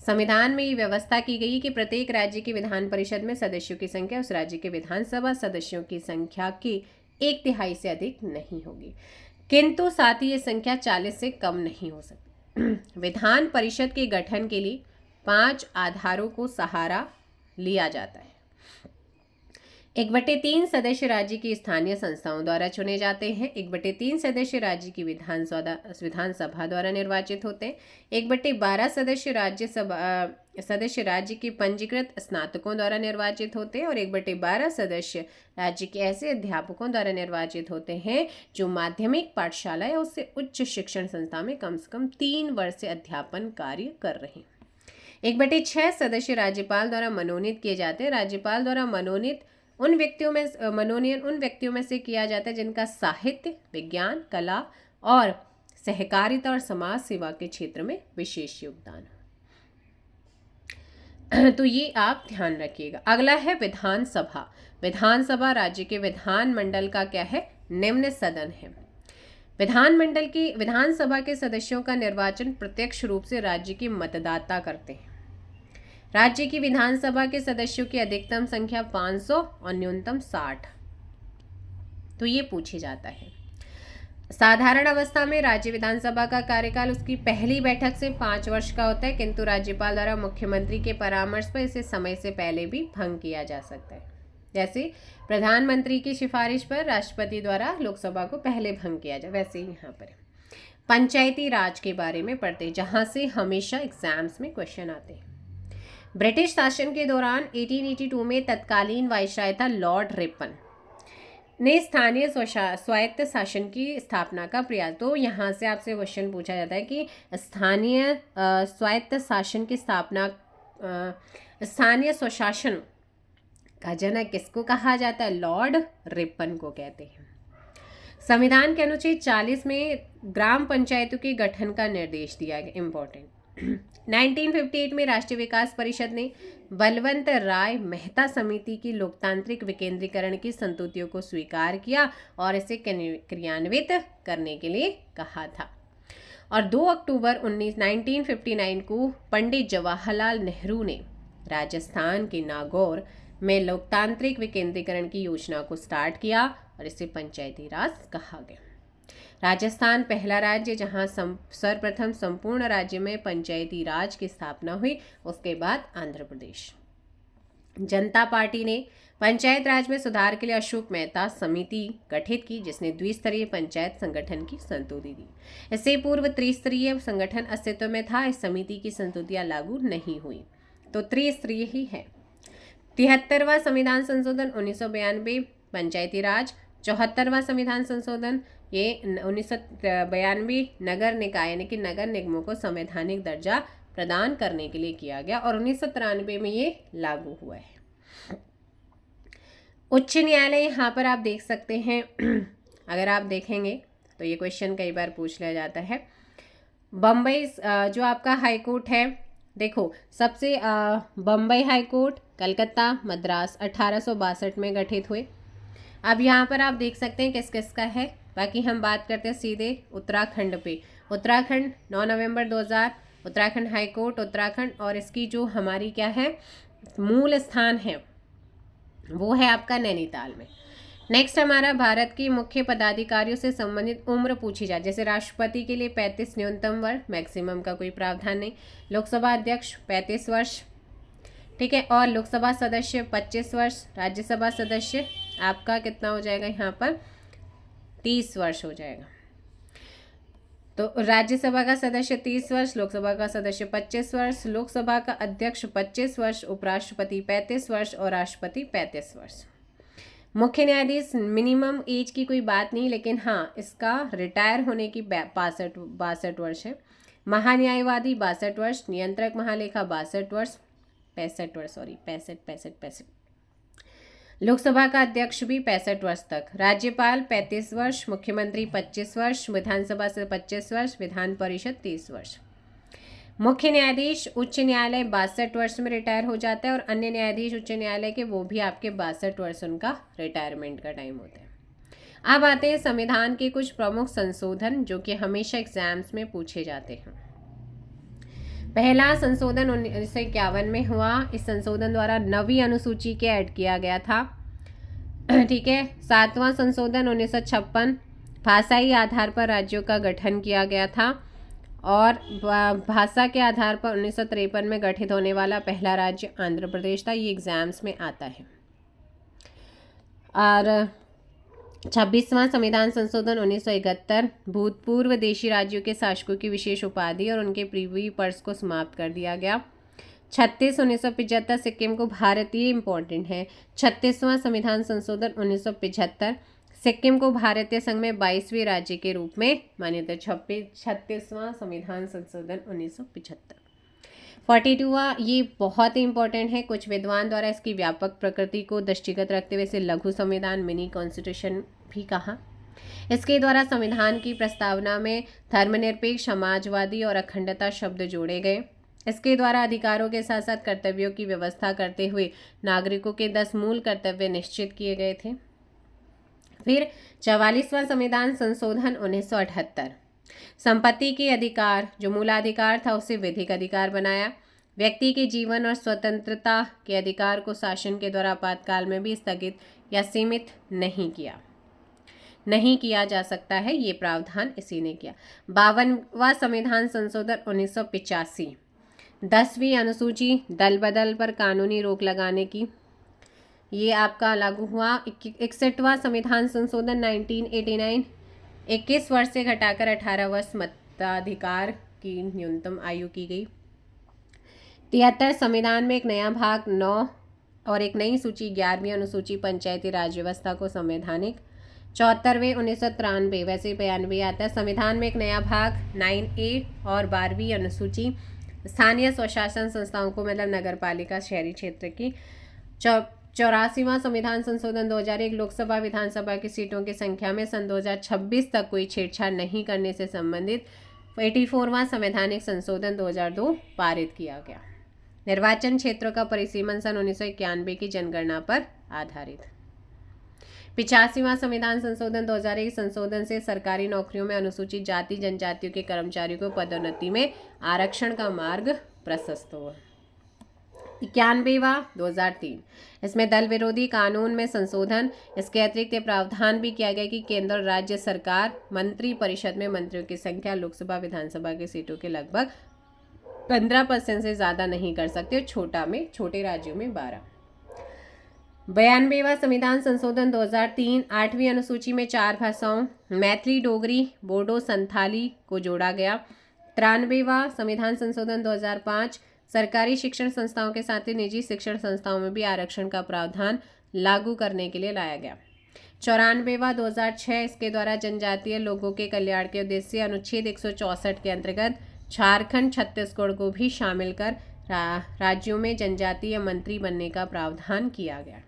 संविधान में ये व्यवस्था की गई कि प्रत्येक राज्य की विधान परिषद में सदस्यों की संख्या उस राज्य के विधानसभा सदस्यों की संख्या की 1/3 से अधिक नहीं होगी, किंतु साथ ही ये संख्या 40 से कम नहीं हो सकती। विधान परिषद के गठन के लिए 5 आधारों को सहारा लिया जाता है। 1/3 सदस्य राज्य की स्थानीय संस्थाओं द्वारा चुने जाते हैं। 1/3 सदस्य राज्य की विधानसभा द्वारा निर्वाचित होते हैं। 1/12 सदस्य राज्य के पंजीकृत स्नातकों द्वारा निर्वाचित होते हैं और 1/12 सदस्य राज्य के ऐसे अध्यापकों द्वारा निर्वाचित होते हैं जो माध्यमिक पाठशाला या उससे उच्च शिक्षण संस्था में कम से कम 3 वर्ष से अध्यापन कार्य कर रहे हैं। 1/6 सदस्य राज्यपाल द्वारा मनोनीत किए जाते हैं। राज्यपाल द्वारा मनोनीत उन व्यक्तियों में से किया जाता है जिनका साहित्य, विज्ञान, कला और सहकारिता और समाज सेवा के क्षेत्र में विशेष योगदान है। तो ये आप ध्यान रखिएगा। अगला है विधानसभा। विधानसभा राज्य के विधानमंडल का क्या है, निम्न सदन है। विधानसभा के सदस्यों का निर्वाचन प्रत्यक्ष रूप से राज्य के मतदाता करते हैं। राज्य की विधानसभा के सदस्यों की अधिकतम संख्या 500 और न्यूनतम 60। तो ये पूछे जाता है। साधारण अवस्था में राज्य विधानसभा का कार्यकाल उसकी पहली बैठक से 5 वर्ष का होता है, किंतु राज्यपाल द्वारा मुख्यमंत्री के परामर्श पर इसे समय से पहले भी भंग किया जा सकता है। जैसे प्रधानमंत्री की सिफारिश पर राष्ट्रपति द्वारा लोकसभा को पहले भंग किया जाए, वैसे ही यहाँ पर पंचायती राज के बारे में पढ़ते हैं, जहाँ से हमेशा एग्जाम्स में क्वेश्चन आते हैं। ब्रिटिश शासन के दौरान 1882 में तत्कालीन वायसराय था लॉर्ड रिपन ने स्थानीय स्वायत्त शासन की स्थापना का प्रयास। तो यहाँ से आपसे क्वेश्चन पूछा जाता है कि स्थानीय स्वायत्त शासन की स्थापना, स्थानीय स्वशासन का जनक किसको कहा जाता है? लॉर्ड रिपन को कहते हैं। संविधान के अनुच्छेद 40 में ग्राम पंचायतों के गठन का निर्देश दिया गया, इंपॉर्टेंट। 1958 में राष्ट्रीय विकास परिषद ने बलवंत राय मेहता समिति की लोकतांत्रिक विकेंद्रीकरण की संस्तुतियों को स्वीकार किया और इसे क्रियान्वित करने के लिए कहा था। और 2 अक्टूबर 1959 को पंडित जवाहरलाल नेहरू ने राजस्थान के नागौर में लोकतांत्रिक विकेंद्रीकरण की योजना को स्टार्ट किया और इसे पंचायती राज कहा गया। राजस्थान पहला राज्य जहां सर्वप्रथम संपूर्ण राज्य में पंचायती राज की स्थापना हुई। उसके बाद आंध्र प्रदेश। जनता पार्टी ने पंचायत राज में सुधार के लिए अशोक मेहता समिति गठित की, जिसने द्विस्तरीय पंचायत संगठन की संस्तुति दी। इससे पूर्व त्रिस्तरीय संगठन अस्तित्व में था। इस समिति की संस्तुतियां लागू नहीं हुई, तो त्रिस्तरीय ही है। 73वां संविधान संशोधन 1992 पंचायती राज। 74वां संविधान संशोधन ये 1992 नगर निकाय यानी कि नगर निगमों को संवैधानिक दर्जा प्रदान करने के लिए किया गया और 1993 में ये लागू हुआ है। उच्च न्यायालय यहाँ पर आप देख सकते हैं अगर आप देखेंगे तो ये क्वेश्चन कई बार पूछ लिया जाता है। बम्बई जो आपका हाई कोर्ट है, देखो सबसे बम्बई हाई कोर्ट, कलकत्ता, मद्रास 1862 में गठित हुए। अब यहाँ पर आप देख सकते हैं किस किस का है। बाकी हम बात करते हैं सीधे उत्तराखंड पे। उत्तराखंड 9 नवंबर 2000 उत्तराखंड हाई कोर्ट उत्तराखंड, और इसकी जो हमारी क्या है मूल स्थान है वो है आपका नैनीताल में। नेक्स्ट हमारा भारत की मुख्य पदाधिकारियों से संबंधित उम्र पूछी जाए। जैसे राष्ट्रपति के लिए 35 न्यूनतम वर्ष, मैक्सिमम का कोई प्रावधान नहीं। लोकसभा अध्यक्ष 35 वर्ष, ठीक है, और लोकसभा सदस्य 25 वर्ष। राज्यसभा सदस्य आपका कितना हो जाएगा यहाँ पर 30 वर्ष हो जाएगा। तो राज्यसभा का सदस्य 30 वर्ष, लोकसभा का सदस्य 25 वर्ष, लोकसभा का अध्यक्ष 25 वर्ष, उपराष्ट्रपति 35 वर्ष और राष्ट्रपति 35 वर्ष। मुख्य न्यायाधीश मिनिमम एज की कोई बात नहीं, लेकिन हाँ इसका रिटायर होने की 62 वर्ष है। महान्यायवादी 62 वर्ष, नियंत्रक महालेखा 62 वर्ष, 65 लोकसभा का अध्यक्ष भी 65 वर्ष तक, राज्यपाल 35 वर्ष, मुख्यमंत्री 25 वर्ष, विधानसभा से 25 वर्ष, विधान परिषद 30 वर्ष। मुख्य न्यायाधीश उच्च न्यायालय 62 वर्ष में रिटायर हो जाता है और अन्य न्यायाधीश उच्च न्यायालय के वो भी आपके 62 वर्ष उनका रिटायरमेंट का टाइम होता है। अब आते हैं संविधान के कुछ प्रमुख संशोधन जो कि हमेशा एग्जाम्स में पूछे जाते हैं। पहला संशोधन 1951 में हुआ। इस संशोधन द्वारा 9वीं अनुसूची के ऐड किया गया था, ठीक है। 7वां संशोधन 1956 भाषाई आधार पर राज्यों का गठन किया गया था और भाषा के आधार पर 1953 में गठित होने वाला पहला राज्य आंध्र प्रदेश था। ये एग्जाम्स में आता है। और 26वां संविधान संशोधन 1971 भूतपूर्व देशी राज्यों के शासकों की विशेष उपाधि और उनके प्रीवी पर्स को समाप्त कर दिया गया। 1975 सिक्किम को भारतीय इंपॉर्टेंट है। 36वां संविधान संशोधन 1975 सिक्किम को भारतीय संघ में 22वें राज्य के रूप में मान्यता। 36वां संविधान संशोधन 1975। 42वां ये बहुत ही इंपॉर्टेंट है। कुछ विद्वान द्वारा इसकी व्यापक प्रकृति को दृष्टिगत रखते हुए इसे लघु संविधान मिनी कॉन्स्टिट्यूशन भी कहा। इसके द्वारा संविधान की प्रस्तावना में धर्मनिरपेक्ष, समाजवादी और अखंडता शब्द जोड़े गए। इसके द्वारा अधिकारों के साथ साथ कर्तव्यों की व्यवस्था करते हुए नागरिकों के 10 मूल कर्तव्य निश्चित किए गए थे। फिर 44वां संविधान संशोधन 1978, संपत्ति के अधिकार जो मूलाधिकार था उसे विधिक अधिकार बनाया। व्यक्ति के जीवन और स्वतंत्रता के अधिकार को शासन के द्वारा आपातकाल में भी स्थगित या सीमित नहीं किया जा सकता है, ये प्रावधान इसी ने किया। 52वां संविधान संशोधन 1985, 10वीं अनुसूची दल बदल पर कानूनी रोक लगाने की, ये आपका लागू हुआ। 61वां संविधान संशोधन 1989, 21 वर्ष से घटाकर 18 वर्ष मताधिकार की न्यूनतम आयु की गई। 73 संविधान में एक नया भाग 9 और एक नई सूची 11वीं अनुसूची पंचायती राज व्यवस्था को संवैधानिक। 74वें 1993 वैसे 92 आता है, संविधान में एक नया भाग 9A और 12वीं अनुसूची स्थानीय स्वशासन संस्थाओं को मतलब नगर पालिका शहरी क्षेत्र की। 84वां संविधान संशोधन 2001, लोकसभा विधानसभा की सीटों की संख्या में सन 2026 तक कोई छेड़छाड़ नहीं करने से संबंधित। 84वां संवैधानिक संशोधन 2002 पारित किया गया। निर्वाचन क्षेत्रों का परिसीमन सन 1991 की जनगणना पर आधारित। 85वां संविधान संशोधन 2001, संशोधन से सरकारी नौकरियों में अनुसूचित जाति जनजातियों के कर्मचारियों को पदोन्नति में आरक्षण का मार्ग प्रशस्त हुआ। 91वां 2003, इसमें दल विरोधी कानून में संशोधन। इसके अतिरिक्त प्रावधान भी किया गया कि केंद्र और राज्य सरकार मंत्री परिषद में मंत्रियों की संख्या लोकसभा विधानसभा की सीटों के लगभग 15% से ज़्यादा नहीं कर सकते, छोटे राज्यों में 12। 92वां संविधान संशोधन 2003, 8वीं अनुसूची में 4 भाषाओं मैथिली, डोगरी, बोडो, संथाली को जोड़ा गया। 93वां संविधान संशोधन 2005, सरकारी शिक्षण संस्थाओं के साथ ही निजी शिक्षण संस्थाओं में भी आरक्षण का प्रावधान लागू करने के लिए लाया गया। 94वां 2006, इसके द्वारा जनजातीय लोगों के कल्याण के उद्देश्य से अनुच्छेद 164 के अंतर्गत झारखंड, छत्तीसगढ़ को भी शामिल कर राज्यों में जनजातीय मंत्री बनने का प्रावधान किया गया।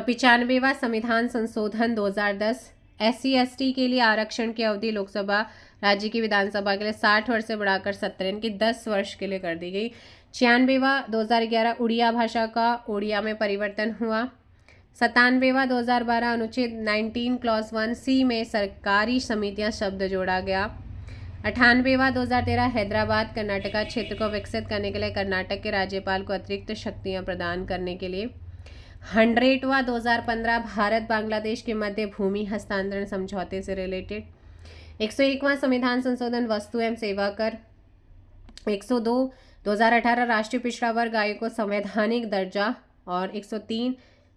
95वां संविधान संशोधन 2010, SC/ST के लिए आरक्षण की अवधि लोकसभा राज्य की विधानसभा के लिए 60 वर्ष से बढ़ाकर 17 की 10 वर्ष के लिए कर दी गई। 96वां 2011, उड़िया भाषा का ओडिया में परिवर्तन हुआ। 97वां 2012, अनुच्छेद 19 क्लॉज 1C में सरकारी समितियां शब्द जोड़ा गया। 98वां 2013, हैदराबाद कर्नाटका क्षेत्र को विकसित करने के लिए कर्नाटक के राज्यपाल को अतिरिक्त शक्तियां प्रदान करने के लिए। 100वां 2015, भारत बांग्लादेश के मध्य भूमि हस्तांतरण समझौते से रिलेटेड। 101वां संविधान संशोधन वस्तु एवं सेवा कर। 102 2018, राष्ट्रीय पिछड़ा वर्ग आयोग को संवैधानिक दर्जा। और 103,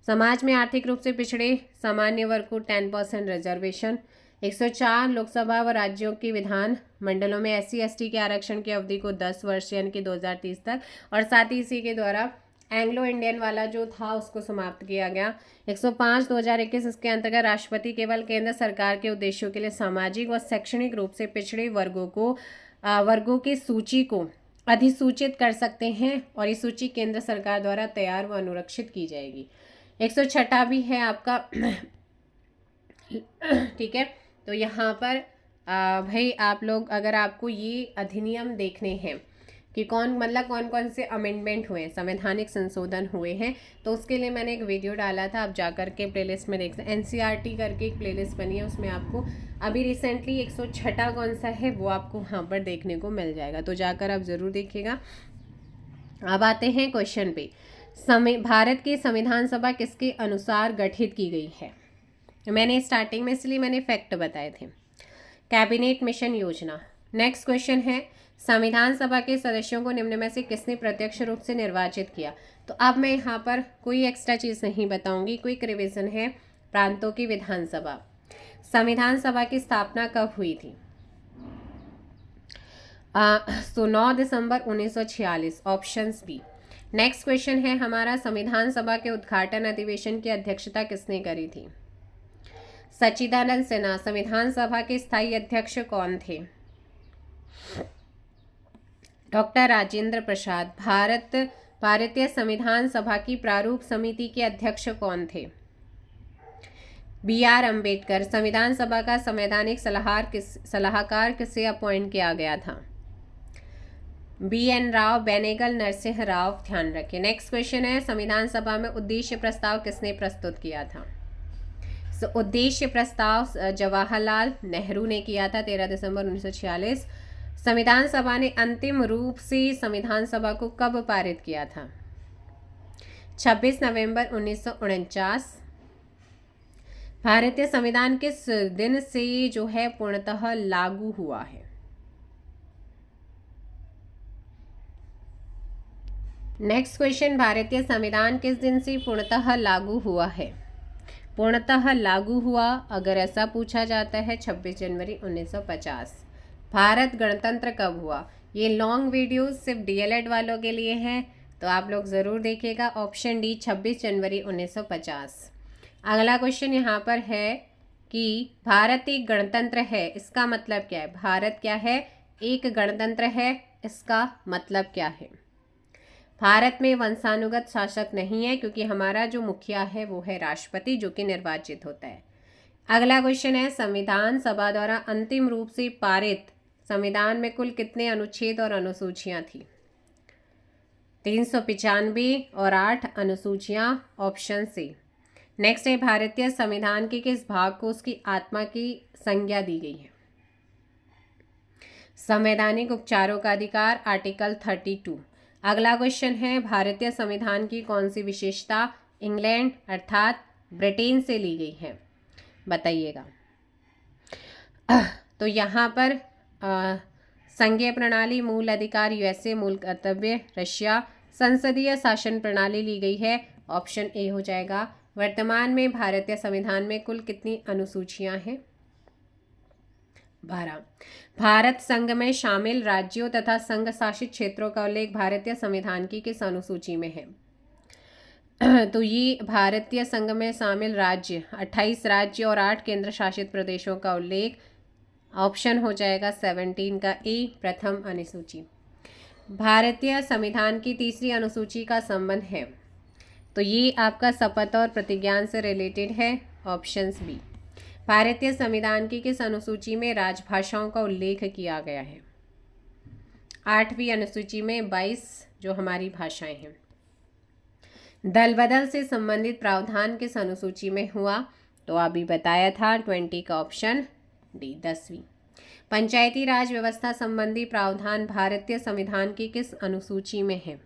समाज में आर्थिक रूप से पिछड़े सामान्य वर्ग को 10% रिजर्वेशन। 104, लोकसभा व राज्यों के विधान मंडलों में SC/ST के आरक्षण की अवधि को 10 वर्ष यानी कि 2030 तक, और साथ ही इसी के द्वारा एंग्लो इंडियन वाला जो था उसको समाप्त किया गया। 105 2021, इसके अंतर्गत राष्ट्रपति केवल केंद्र सरकार के उद्देश्यों के लिए सामाजिक व शैक्षणिक रूप से पिछड़े वर्गों की सूची को अधिसूचित कर सकते हैं और ये सूची केंद्र सरकार द्वारा तैयार व अनुरक्षित की जाएगी। 106 भी है आपका ठीक है। तो यहाँ पर भाई आप लोग अगर आपको ये अधिनियम देखने हैं कि कौन कौन से अमेंडमेंट हुए हैं, संवैधानिक संशोधन हुए हैं, तो उसके लिए मैंने एक वीडियो डाला था, आप जाकर के प्लेलिस्ट में देख सकते हैं। NCERT करके एक प्लेलिस्ट बनी है, उसमें आपको अभी रिसेंटली 106 कौन सा है वो आपको वहाँ पर देखने को मिल जाएगा, तो जाकर आप ज़रूर देखिएगा। अब आते हैं क्वेश्चन पे। भारत की संविधान सभा किसके अनुसार गठित की गई है? मैंने स्टार्टिंग में इसलिए मैंने फैक्ट बताए थे। कैबिनेट मिशन योजना। नेक्स्ट क्वेश्चन है, संविधान सभा के सदस्यों को निम्न में से किसने प्रत्यक्ष रूप से निर्वाचित किया? तो अब मैं यहाँ पर कोई एक्स्ट्रा चीज़ नहीं बताऊंगी, क्विक रिवीजन है। प्रांतों की विधानसभा। संविधान सभा की स्थापना कब हुई थी? 9 दिसंबर 1946, ऑप्शंस बी। नेक्स्ट क्वेश्चन है हमारा, संविधान सभा के उद्घाटन अधिवेशन की अध्यक्षता किसने करी थी? सच्चिदानंद सिन्हा। संविधान सभा के स्थायी अध्यक्ष कौन थे? डॉक्टर राजेंद्र प्रसाद। भारतीय संविधान सभा की प्रारूप समिति के अध्यक्ष कौन थे? BR अम्बेडकर। संविधान सभा का संवैधानिक सलाहकार किसे अपॉइंट किया गया था? BN राव, बेनेगल नरसिंह राव। ध्यान रखें। नेक्स्ट क्वेश्चन है, संविधान सभा में उद्देश्य प्रस्ताव किसने प्रस्तुत किया था? उद्देश्य प्रस्ताव जवाहरलाल नेहरू ने किया था 13 दिसंबर 1946। संविधान सभा ने अंतिम रूप से संविधान सभा को कब पारित किया था? 26 नवंबर 1949। भारतीय संविधान किस दिन से जो है पूर्णतः लागू हुआ है? नेक्स्ट क्वेश्चन, भारतीय संविधान किस दिन से पूर्णतः लागू हुआ है? पूर्णतः लागू हुआ अगर ऐसा पूछा जाता है 26 जनवरी 1950। भारत गणतंत्र कब हुआ? ये लॉन्ग वीडियो सिर्फ डीएलएड वालों के लिए है, तो आप लोग ज़रूर देखिएगा। ऑप्शन डी 26 जनवरी 1950। अगला क्वेश्चन यहाँ पर है कि भारत एक गणतंत्र है, इसका मतलब क्या है? भारत क्या है? एक गणतंत्र है, इसका मतलब क्या है? भारत में वंशानुगत शासक नहीं है, क्योंकि हमारा जो मुखिया है वो है राष्ट्रपति, जो कि निर्वाचित होता है। अगला क्वेश्चन है, संविधान सभा द्वारा अंतिम रूप से पारित संविधान में कुल कितने अनुच्छेद और अनुसूचियां थी? 395 और 8 अनुसूचियां, ऑप्शन सी। नेक्स्ट है, भारतीय संविधान के किस भाग को उसकी आत्मा की संज्ञा दी गई है? संवैधानिक उपचारों का अधिकार, आर्टिकल 32। अगला क्वेश्चन है, भारतीय संविधान की कौन सी विशेषता इंग्लैंड अर्थात ब्रिटेन से ली गई है? बताइएगा। तो यहाँ पर संघीय प्रणाली, मूल अधिकार यूएसए, मूल कर्तव्य रशिया, संसदीय शासन प्रणाली ली गई है, ऑप्शन ए हो जाएगा। वर्तमान में भारतीय संविधान में कुल कितनी अनुसूचियां हैं? 12। भारत संघ में शामिल राज्यों तथा संघ शासित क्षेत्रों का उल्लेख भारतीय संविधान की किस अनुसूची में है? तो ये भारतीय संघ में शामिल राज्य 28 राज्य और 8 केंद्र शासित प्रदेशों का उल्लेख, ऑप्शन हो जाएगा 17 का ए, प्रथम अनुसूची। भारतीय संविधान की तीसरी अनुसूची का संबंध है, तो ये आपका शपथ और प्रतिज्ञान से रिलेटेड है, ऑप्शंस बी। भारतीय संविधान की किस अनुसूची में राजभाषाओं का उल्लेख किया गया है? 8वीं अनुसूची में 22 जो हमारी भाषाएं हैं। दल बदल से संबंधित प्रावधान किस अनुसूची में हुआ? तो अभी बताया था 20 का ऑप्शन डी, 10वीं। पंचायती राज व्यवस्था संबंधी प्रावधान भारतीय संविधान की किस अनुसूची में है?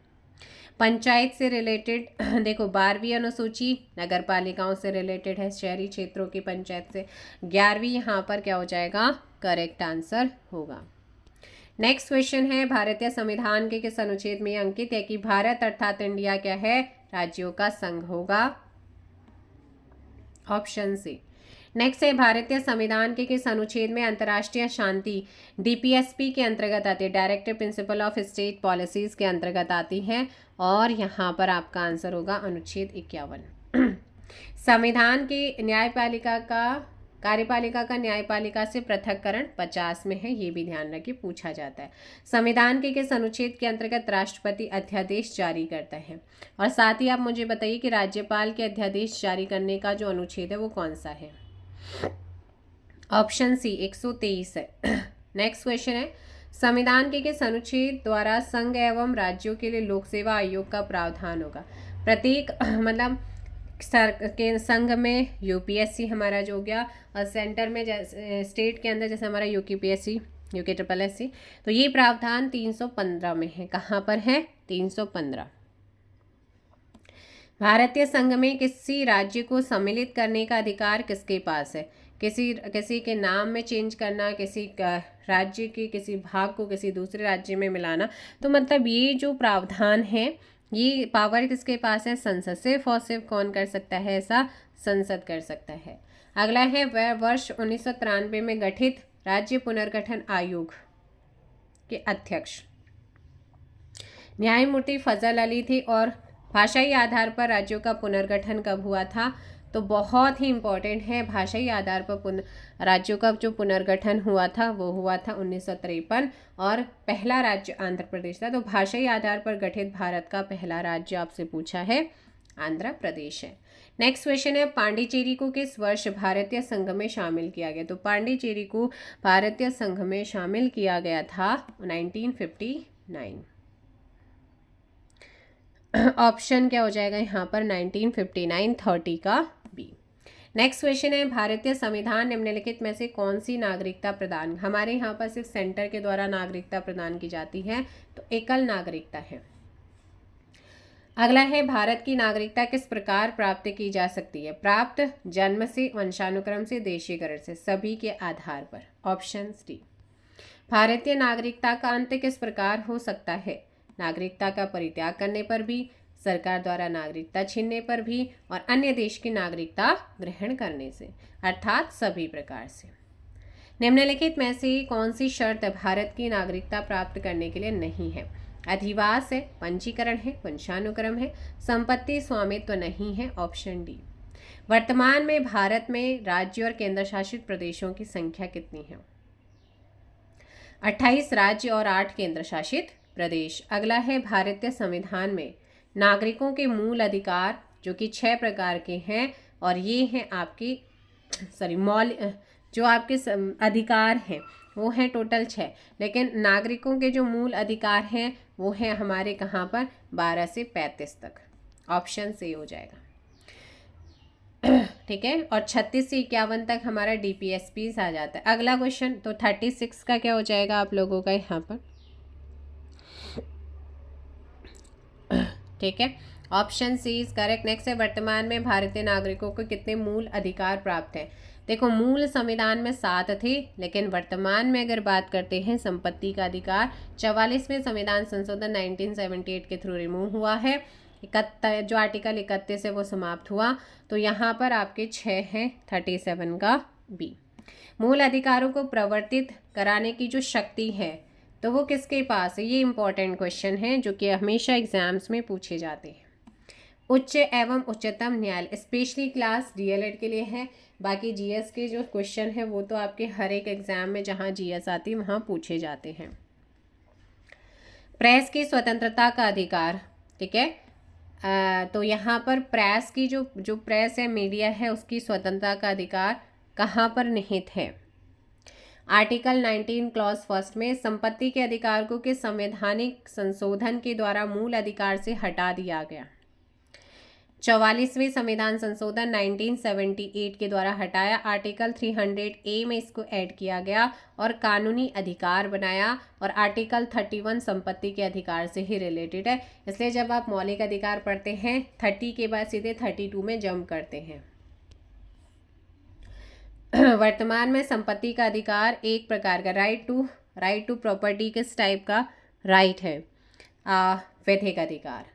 पंचायत से रिलेटेड देखो 12वीं अनुसूची, नगर पालिकाओं से रिलेटेड है, शहरी क्षेत्रों की पंचायत से 11वीं, यहाँ पर क्या हो जाएगा? करेक्ट आंसर होगा। नेक्स्ट क्वेश्चन है, भारतीय संविधान के किस अनुच्छेद में अंकित है कि भारत अर्थात इंडिया क्या है? राज्यों का संघ होगा, ऑप्शन सी। नेक्स्ट है, भारतीय संविधान के किस अनुच्छेद में अंतर्राष्ट्रीय शांति डीपीएसपी के अंतर्गत आती है? Directive principle of state policies के अंतर्गत आती है, और यहाँ पर आपका आंसर होगा अनुच्छेद 51। संविधान की न्यायपालिका का कार्यपालिका का न्यायपालिका से पृथक्करण 50 में है, ये भी ध्यान रखिए, पूछा जाता है। संविधान के किस अनुच्छेद के अंतर्गत राष्ट्रपति अध्यादेश जारी करता है? और साथ ही आप मुझे बताइए कि राज्यपाल के अध्यादेश जारी करने का जो अनुच्छेद है वो कौन सा है? ऑप्शन सी 123 है। नेक्स्ट क्वेश्चन है, संविधान के किस अनुच्छेद द्वारा संघ एवं राज्यों के लिए लोक सेवा आयोग का प्रावधान होगा? प्रत्येक मतलब के संघ में यूपीएससी हमारा जो हो गया, और सेंटर में जैसे स्टेट के अंदर जैसे हमारा यूकेपीएससी, यूके ट्रिपल एससी, तो ये प्रावधान 315 में है। कहाँ पर है? 315। भारतीय संघ में किसी राज्य को सम्मिलित करने का अधिकार किसके पास है? किसी के नाम में चेंज करना, किसी राज्य के किसी भाग को किसी दूसरे राज्य में मिलाना, तो मतलब ये जो प्रावधान है ये पावर किसके पास है? संसद। सिर्फ और सिर्फ कौन कर सकता है ऐसा? संसद कर सकता है। अगला है, वर्ष 1993 में गठित राज्य पुनर्गठन आयोग के अध्यक्ष न्यायमूर्ति फजल अली थे, और भाषाई आधार पर राज्यों का पुनर्गठन कब हुआ था? तो बहुत ही इम्पोर्टेंट है, भाषाई आधार पर राज्यों का जो पुनर्गठन हुआ था वो हुआ था 1953, और पहला राज्य आंध्र प्रदेश था। तो भाषाई आधार पर गठित भारत का पहला राज्य आपसे पूछा है आंध्र प्रदेश है। नेक्स्ट क्वेश्चन है, पांडिचेरी को किस वर्ष भारतीय संघ में शामिल किया गया? तो पांडिचेरी को भारतीय संघ में शामिल किया गया था 1959। ऑप्शन क्या हो जाएगा यहाँ पर? 1959, 30 का बी। नेक्स्ट क्वेश्चन है, भारतीय संविधान निम्नलिखित में से कौन सी नागरिकता प्रदान, हमारे यहाँ पर सिर्फ सेंटर के द्वारा नागरिकता प्रदान की जाती है, तो एकल नागरिकता है। अगला है, भारत की नागरिकता किस प्रकार प्राप्त की जा सकती है, प्राप्त जन्म से, वंशानुक्रम से, देशीकरण से, सभी के आधार पर। Option D. भारतीय नागरिकता का अंत किस प्रकार हो सकता है, नागरिकता का परित्याग करने पर भी, सरकार द्वारा नागरिकता छीनने पर भी, और अन्य देश की नागरिकता ग्रहण करने से, अर्थात सभी प्रकार से। निम्नलिखित में से कौन सी शर्त भारत की नागरिकता प्राप्त करने के लिए नहीं है, अधिवास है, पंजीकरण है, वंशानुक्रम है, संपत्ति स्वामित्व तो नहीं है। Option D. वर्तमान में भारत में राज्य और केंद्र शासित प्रदेशों की संख्या कितनी है, 28 राज्य और 8 केंद्र शासित प्रदेश। अगला है, भारतीय संविधान में नागरिकों के मूल अधिकार जो कि 6 प्रकार के हैं, और ये हैं आपकी जो आपके अधिकार हैं वो हैं टोटल 6, लेकिन नागरिकों के जो मूल अधिकार हैं वो हैं हमारे कहाँ पर 12 से 35 तक। ऑप्शन से हो जाएगा, ठीक है। और 36 से 51 तक हमारा DPSPs आ जाता है। अगला क्वेश्चन तो 36 का क्या हो जाएगा आप लोगों का यहाँ पर, ठीक है। Option C is correct. Next है, वर्तमान में भारतीय नागरिकों को कितने मूल अधिकार प्राप्त हैं। देखो, मूल संविधान में 7 थे, लेकिन वर्तमान में अगर बात करते हैं संपत्ति का अधिकार 44वें संविधान संशोधन 1978 के थ्रू रिमूव हुआ है। जो आर्टिकल 31 है वो समाप्त हुआ, तो यहाँ पर आपके 6 हैं, 37 का बी। मूल अधिकारों को प्रवर्तित कराने की जो शक्ति है तो वो किसके पास है, ये इंपॉर्टेंट क्वेश्चन है जो कि हमेशा एग्जाम्स में पूछे जाते हैं। उच्च एवं उच्चतम न्यायालय, स्पेशली क्लास DLED के लिए है, बाकी GS के जो क्वेश्चन है वो तो आपके हर एक एग्जाम में जहाँ GS आती है वहाँ पूछे जाते हैं। प्रेस की स्वतंत्रता का अधिकार, ठीक है। तो यहाँ पर प्रेस की जो प्रेस है, मीडिया है, उसकी स्वतंत्रता का अधिकार कहाँ पर निहित है। आर्टिकल 19 क्लॉज फर्स्ट में संपत्ति के अधिकार को संवैधानिक संशोधन के द्वारा मूल अधिकार से हटा दिया गया। 44वें संविधान संशोधन 1978 के द्वारा हटाया। आर्टिकल 300A में इसको ऐड किया गया और कानूनी अधिकार बनाया, और आर्टिकल 31 संपत्ति के अधिकार से ही रिलेटेड है, इसलिए जब आप मौलिक अधिकार पढ़ते हैं 30 के बाद सीधे 32 में जंप करते हैं। वर्तमान में संपत्ति का अधिकार एक प्रकार का राइट टू प्रॉपर्टी किस टाइप का राइट है, वैधिक अधिकार।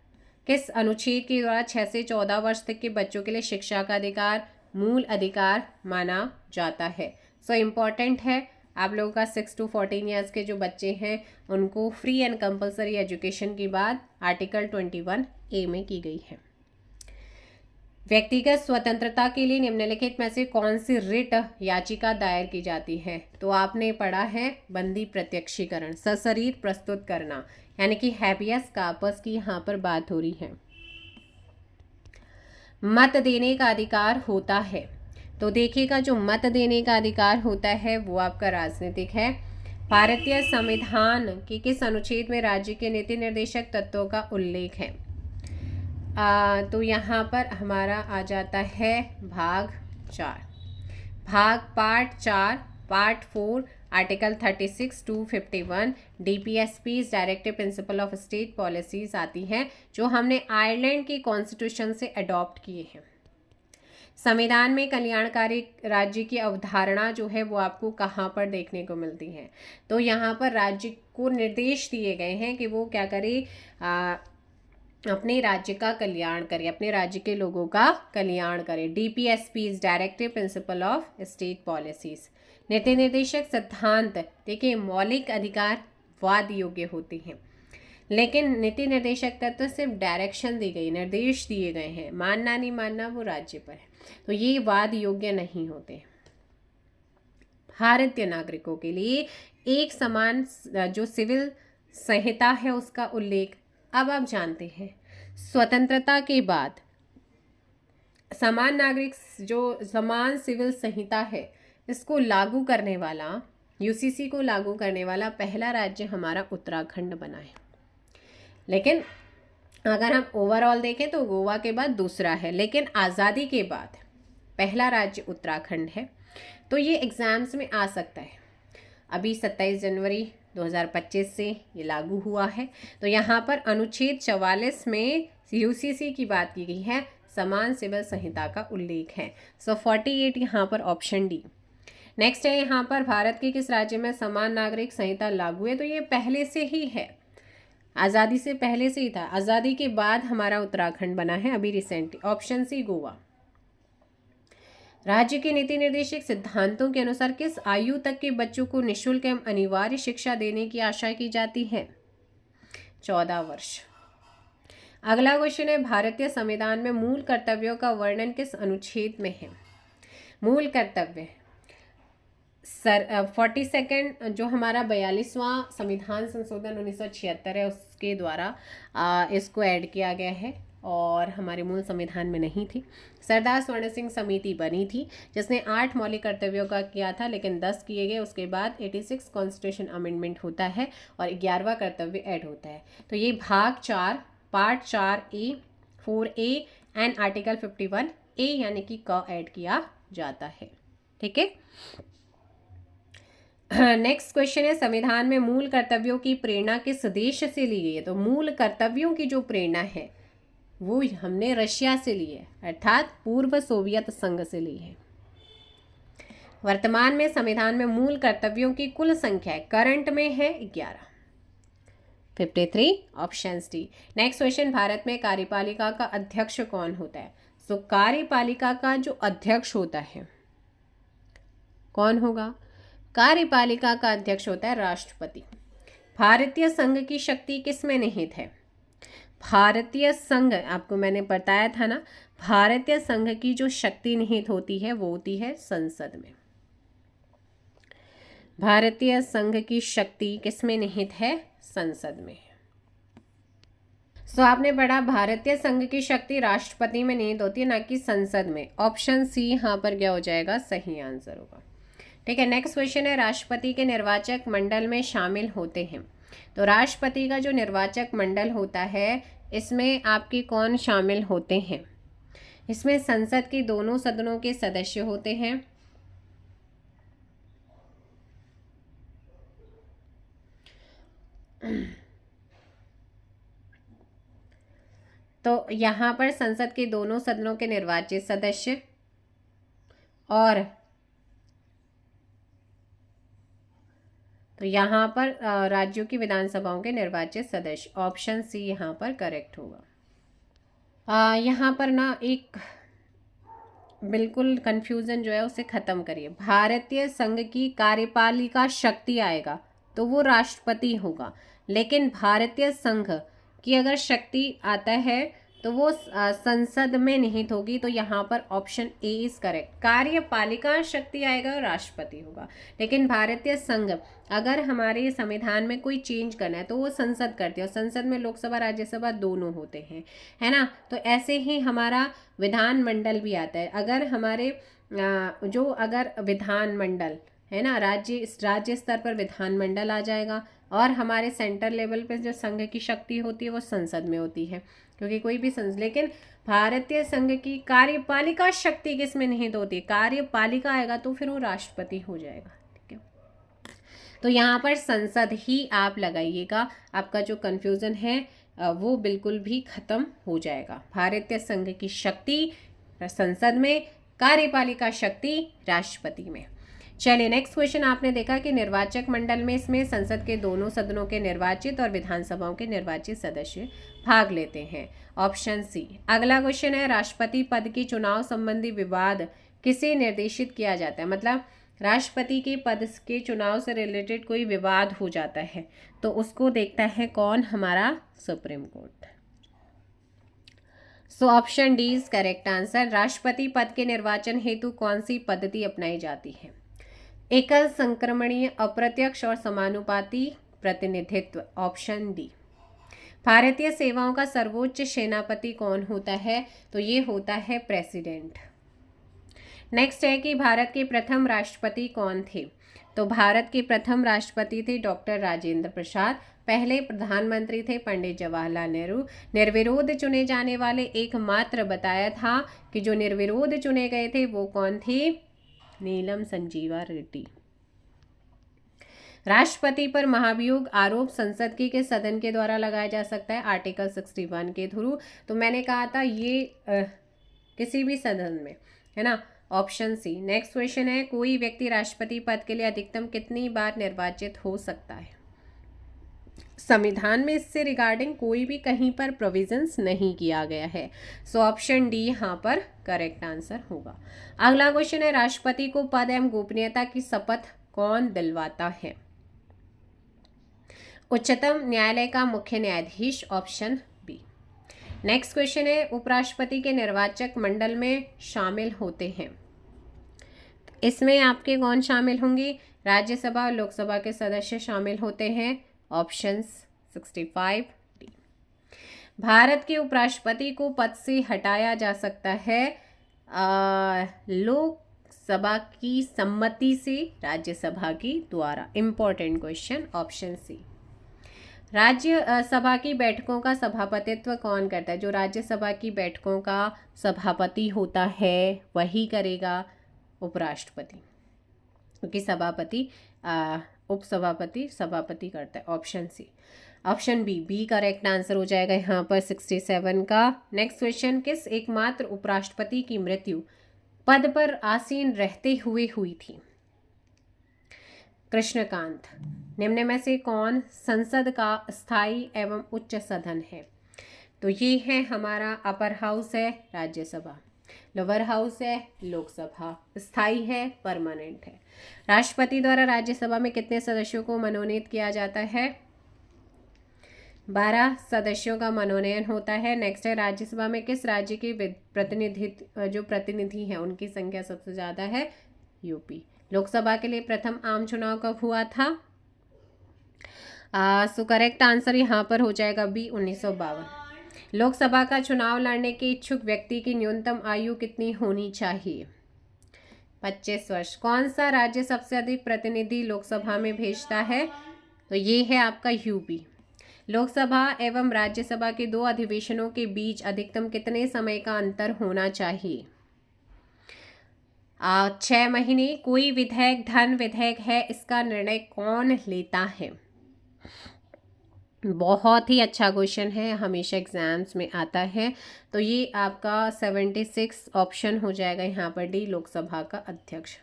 किस अनुच्छेद के द्वारा 6 से 14 वर्ष तक के बच्चों के लिए शिक्षा का अधिकार मूल अधिकार माना जाता है। सो इम्पॉर्टेंट है, आप लोगों का 6 to 14 ईयर्स के जो बच्चे हैं उनको फ्री एंड कंपलसरी एजुकेशन की बात आर्टिकल 21A में की गई है। व्यक्तिगत स्वतंत्रता के लिए निम्नलिखित में से कौन सी रिट याचिका दायर की जाती है, तो आपने पढ़ा है बंदी प्रत्यक्षीकरण, सशरीर प्रस्तुत करना, यानी कि हैबियस कार्पस की यहाँ पर बात हो रही है। मत देने का अधिकार होता है, तो देखिएगा जो मत देने का अधिकार होता है वो आपका राजनीतिक है। भारतीय संविधान के किस अनुच्छेद में राज्य के नीति निर्देशक तत्वों का उल्लेख है, तो यहाँ पर हमारा आ जाता है भाग 4, part 4 part 4 article 36 to 51 DPSPs directive principle of state policies आती हैं जो हमने आयरलैंड की कॉन्स्टिट्यूशन से अडॉप्ट किए हैं। संविधान में कल्याणकारी राज्य की अवधारणा जो है वो आपको कहाँ पर देखने को मिलती है, तो यहाँ पर राज्य को निर्देश दिए गए हैं कि वो क्या करे, अपने राज्य का कल्याण करे, अपने राज्य के लोगों का कल्याण करे। DPSPs directive principle of state policies, नीति निर्देशक सिद्धांत देखिए मौलिक अधिकार वाद योग्य होते हैं, लेकिन नीति निर्देशक तत्व सिर्फ डायरेक्शन दी गई, निर्देश दिए गए हैं, मानना नहीं मानना वो राज्य पर है, तो ये वाद योग्य नहीं होते। भारतीय नागरिकों के लिए एक समान जो सिविल संहिता है उसका उल्लेख, अब आप जानते हैं स्वतंत्रता के बाद समान नागरिक जो समान सिविल संहिता है इसको लागू करने वाला, UCC को लागू करने वाला पहला राज्य हमारा उत्तराखंड बना है, लेकिन अगर हम ओवरऑल देखें तो गोवा के बाद दूसरा है। लेकिन आज़ादी के बाद पहला राज्य उत्तराखंड है। तो ये एग्ज़ाम्स में आ सकता है। अभी 27 जनवरी 2025 से ये लागू हुआ है। तो यहाँ पर अनुच्छेद 44 में यूसीसी की बात की गई है, समान सिविल संहिता का उल्लेख है। सो 48 यहाँ पर ऑप्शन डी। नेक्स्ट है यहाँ पर भारत के किस राज्य में समान नागरिक संहिता लागू है? तो ये पहले से ही है, आज़ादी से पहले से ही था। आज़ादी के बाद हमारा उत्तराखंड बना है अभी रिसेंटली। Option C Goa. राज्य के नीति निर्देशक सिद्धांतों के अनुसार किस आयु तक के बच्चों को निःशुल्क एवं अनिवार्य शिक्षा देने की आशा की जाती है? 14 वर्ष। अगला क्वेश्चन है, भारतीय संविधान में मूल कर्तव्यों का वर्णन किस अनुच्छेद में है? मूल कर्तव्य 42 जो हमारा 42वां संविधान संशोधन 1976 है उसके द्वारा इसको ऐड किया गया है और हमारे मूल संविधान में नहीं थी। सरदार स्वर्ण सिंह समिति बनी थी जिसने 8 मौलिक कर्तव्यों का किया था, लेकिन 10 किए गए। उसके बाद 86 कॉन्स्टिट्यूशन अमेंडमेंट होता है और 11वां कर्तव्य ऐड होता है। तो ये भाग 4 part 4A 4A and article 51A यानी कि क ऐड किया जाता है। ठीक है। नेक्स्ट क्वेश्चन है, संविधान में मूल कर्तव्यों की प्रेरणा किस देश से ली गई है? तो मूल कर्तव्यों की जो प्रेरणा है वो हमने रशिया से ली है, अर्थात पूर्व सोवियत संघ से ली है। वर्तमान में संविधान में मूल कर्तव्यों की कुल संख्या करंट में है 11। 53 option D. Next question, Bharat में कार्यपालिका का अध्यक्ष कौन होता है? तो कार्यपालिका का जो अध्यक्ष होता है कौन होगा? कार्यपालिका का अध्यक्ष होता है राष्ट्रपति। भारतीय संघ की शक्ति किस में निहित है? भारतीय संघ, आपको मैंने बताया था ना, भारतीय संघ की जो शक्ति निहित होती है वो होती है संसद में। भारतीय संघ की शक्ति किस में निहित है? संसद में। सो आपने पढ़ा भारतीय संघ की शक्ति राष्ट्रपति में निहित होती है, ना कि संसद में। ऑप्शन सी यहाँ पर क्या हो जाएगा? सही आंसर होगा। ठीक है। नेक्स्ट क्वेश्चन है, राष्ट्रपति के निर्वाचक मंडल में शामिल होते हैं। तो राष्ट्रपति का जो निर्वाचक मंडल होता है इसमें आपके कौन शामिल होते हैं? इसमें संसद के दोनों सदनों के सदस्य होते हैं, तो यहाँ पर संसद के दोनों सदनों के निर्वाचित सदस्य और तो यहाँ पर राज्यों की विधानसभाओं के निर्वाचित सदस्य। ऑप्शन सी यहाँ पर करेक्ट होगा। यहाँ पर ना एक बिल्कुल कंफ्यूजन जो है उसे ख़त्म करिए। भारतीय संघ की कार्यपालिका शक्ति आएगा तो वो राष्ट्रपति होगा, लेकिन भारतीय संघ की अगर शक्ति आता है तो वो संसद में निहित होगी। तो यहाँ पर ऑप्शन ए इज करेक्ट। कार्यपालिका शक्ति आएगा और राष्ट्रपति होगा, लेकिन भारतीय संघ अगर हमारे संविधान में कोई चेंज करना है तो वो संसद करती है, और संसद में लोकसभा राज्यसभा दोनों होते हैं, है ना। तो ऐसे ही हमारा विधानमंडल भी आता है। अगर हमारे अगर विधानमंडल है ना, राज्य स्तर पर विधानमंडल आ जाएगा, और हमारे सेंटर लेवल पे जो संघ की शक्ति होती है वो संसद में होती है, क्योंकि कोई भी लेकिन भारतीय संघ की कार्यपालिका शक्ति किस में निहित होती है? कार्यपालिका आएगा तो फिर वो राष्ट्रपति हो जाएगा। ठीक है, तो यहाँ पर संसद ही आप लगाइएगा, आपका जो कंफ्यूजन है वो बिल्कुल भी खत्म हो जाएगा। भारतीय संघ की शक्ति संसद में, कार्यपालिका शक्ति राष्ट्रपति में। चलिए नेक्स्ट क्वेश्चन, आपने देखा कि निर्वाचक मंडल में इसमें संसद के दोनों सदनों के निर्वाचित और विधानसभाओं के निर्वाचित सदस्य भाग लेते हैं। Option C. अगला क्वेश्चन है, राष्ट्रपति पद के चुनाव संबंधी विवाद किसे निर्देशित किया जाता है? मतलब राष्ट्रपति के पद के चुनाव से रिलेटेड कोई विवाद हो जाता है तो उसको देखता है कौन? हमारा supreme court. So option D is correct answer. राष्ट्रपति पद के निर्वाचन हेतु कौन सी पद्धति अपनाई जाती है? एकल, संक्रमणीय, अप्रत्यक्ष और समानुपाती प्रतिनिधित्व। Option D. भारतीय सेवाओं का सर्वोच्च सेनापति कौन होता है? तो ये होता है प्रेसिडेंट। नेक्स्ट है कि भारत के प्रथम राष्ट्रपति कौन थे? तो भारत के प्रथम राष्ट्रपति थे डॉक्टर राजेंद्र प्रसाद। पहले प्रधानमंत्री थे पंडित जवाहरलाल नेहरू। निर्विरोध चुने जाने वाले एकमात्र बताया था कि जो निर्विरोध चुने गए थे वो कौन थे? नीलम संजीवा रेड्डी। राष्ट्रपति पर महाभियोग आरोप संसद के किस सदन के द्वारा लगाया जा सकता है? आर्टिकल 61 के थ्रू। तो मैंने कहा था ये किसी भी सदन में, है ना, ऑप्शन सी। नेक्स्ट क्वेश्चन है, कोई व्यक्ति राष्ट्रपति पद के लिए अधिकतम कितनी बार निर्वाचित हो सकता है? संविधान में इससे रिगार्डिंग कोई भी कहीं पर प्रोविजंस नहीं किया गया है। सो ऑप्शन डी यहाँ पर करेक्ट आंसर होगा। अगला क्वेश्चन है, राष्ट्रपति को पद एवं गोपनीयता की शपथ कौन दिलवाता है? उच्चतम न्यायालय का मुख्य न्यायाधीश, ऑप्शन बी। नेक्स्ट क्वेश्चन है, उपराष्ट्रपति के निर्वाचक मंडल में शामिल होते हैं। इसमें आपके कौन शामिल होंगे? राज्यसभा और लोकसभा के सदस्य शामिल होते हैं, ऑप्शंस 65 डी। भारत के उपराष्ट्रपति को पद से हटाया जा सकता है लोकसभा की सम्मति से, राज्यसभा की द्वारा। Important question, option C. Rajya Sabha की बैठकों का सभापतित्व कौन करता है? जो राज्यसभा की बैठकों का सभापति होता है वही करेगा उपराष्ट्रपति, क्योंकि सभापति उपसभापति सभापति करता है, option C. Option B correct answer हो जाएगा यहाँ पर 67 का। नेक्स्ट क्वेश्चन, किस एकमात्र उपराष्ट्रपति की मृत्यु पद पर आसीन रहते हुए हुई थी? कृष्णकांत। निम्न में से कौन संसद का स्थायी एवं उच्च सदन है? तो ये है हमारा अपर हाउस है राज्यसभा, लोअर हाउस है लोकसभा, स्थायी है परमानेंट है। राष्ट्रपति द्वारा राज्यसभा में कितने सदस्यों को मनोनीत किया जाता है? 12 सदस्यों का मनोनयन होता है। नेक्स्ट है, राज्यसभा में किस राज्य के प्रतिनिधि हैं उनकी संख्या सबसे ज़्यादा है? यूपी। लोकसभा के लिए प्रथम आम चुनाव कब हुआ था? सो करेक्ट आंसर यहाँ पर हो जाएगा बी 1952। लोकसभा का चुनाव लड़ने के इच्छुक व्यक्ति की न्यूनतम आयु कितनी होनी चाहिए? 25 वर्ष। कौन सा राज्य सबसे अधिक प्रतिनिधि लोकसभा में भेजता है? तो ये है आपका यूपी। लोकसभा एवं राज्यसभा के 2 अधिवेशनों के बीच अधिकतम कितने समय का अंतर होना चाहिए? 6 महीने। कोई विधेयक धन विधेयक है, इसका निर्णय कौन लेता है? बहुत ही अच्छा क्वेश्चन है, हमेशा एग्जाम्स में आता है। तो ये आपका 76 ऑप्शन हो जाएगा यहाँ पर डी, लोकसभा का अध्यक्ष।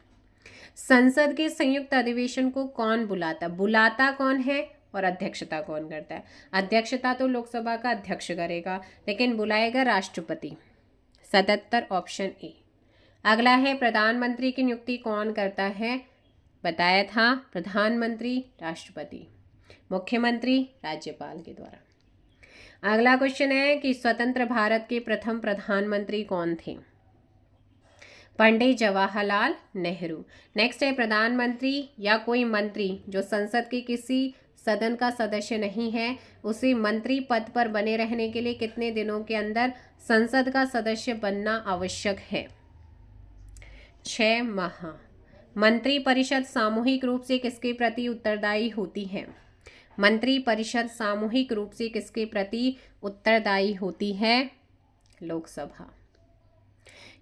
संसद के संयुक्त अधिवेशन को कौन बुलाता? बुलाता कौन है और अध्यक्षता कौन करता है? अध्यक्षता तो लोकसभा का अध्यक्ष करेगा, लेकिन बुलाएगा राष्ट्रपति। 77 ऑप्शन ए। अगला है, प्रधानमंत्री की नियुक्ति कौन करता है? बताया था प्रधानमंत्री राष्ट्रपति, मुख्यमंत्री राज्यपाल के द्वारा। अगला क्वेश्चन है कि स्वतंत्र भारत के प्रथम प्रधानमंत्री कौन थे? पंडित जवाहरलाल नेहरू। नेक्स्ट है, प्रधानमंत्री या कोई मंत्री जो संसद के किसी सदन का सदस्य नहीं है, उसे मंत्री पद पर बने रहने के लिए कितने दिनों के अंदर संसद का सदस्य बनना आवश्यक है? 6 माह। मंत्री परिषद सामूहिक रूप से किसके प्रति उत्तरदायी होती है? मंत्री परिषद सामूहिक रूप से किसके प्रति उत्तरदायी होती है? लोकसभा।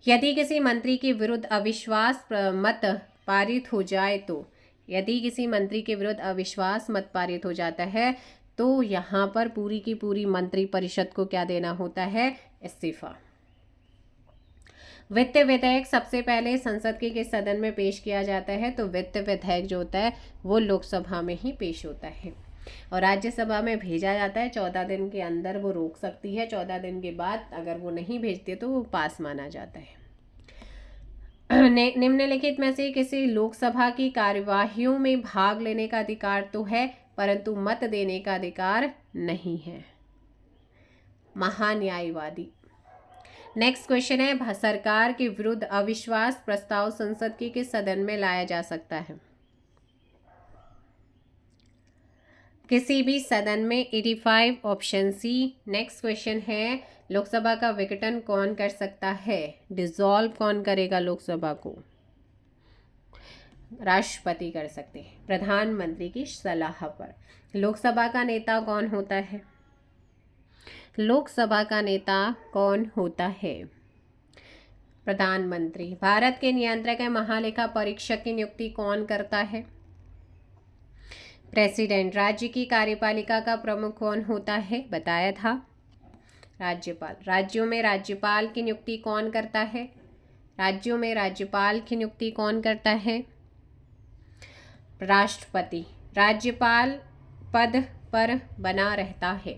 यदि किसी मंत्री के विरुद्ध अविश्वास मत पारित हो जाए तो, यदि किसी मंत्री के विरुद्ध अविश्वास मत पारित हो जाता है तो यहाँ पर पूरी की पूरी मंत्री परिषद को क्या देना होता है? इस्तीफा। वित्त विधेयक सबसे पहले संसद के किस सदन में पेश किया जाता है? तो वित्त विधेयक जो होता है वो लोकसभा में ही पेश होता है और राज्यसभा में भेजा जाता है। 14 दिन के अंदर वो रोक सकती है, 14 दिन के बाद अगर वो नहीं भेजती तो वो पास माना जाता है। निम्नलिखित में से किसी लोकसभा की कार्यवाहियों में भाग लेने का अधिकार तो है, परंतु मत देने का अधिकार नहीं है? महान्यायवादी। नेक्स्ट क्वेश्चन है, सरकार के विरुद्ध अविश्वास प्रस्ताव संसद के किस सदन में लाया जा सकता है? किसी भी सदन में, 85 ऑप्शन सी। नेक्स्ट क्वेश्चन है, लोकसभा का विघटन कौन कर सकता है? डिसॉल्व कौन करेगा लोकसभा को? राष्ट्रपति कर सकते हैं प्रधानमंत्री की सलाह पर। लोकसभा का नेता कौन होता है? लोकसभा का नेता कौन होता है? प्रधानमंत्री। भारत के नियंत्रक है महालेखा परीक्षक की नियुक्ति कौन करता है? प्रेसिडेंट। राज्य की कार्यपालिका का प्रमुख कौन होता है? बताया था, राज्यपाल। राज्यों में राज्यपाल की नियुक्ति कौन करता है? राज्यों में राज्यपाल की नियुक्ति कौन करता है? राष्ट्रपति। राज्यपाल पद पर बना रहता है।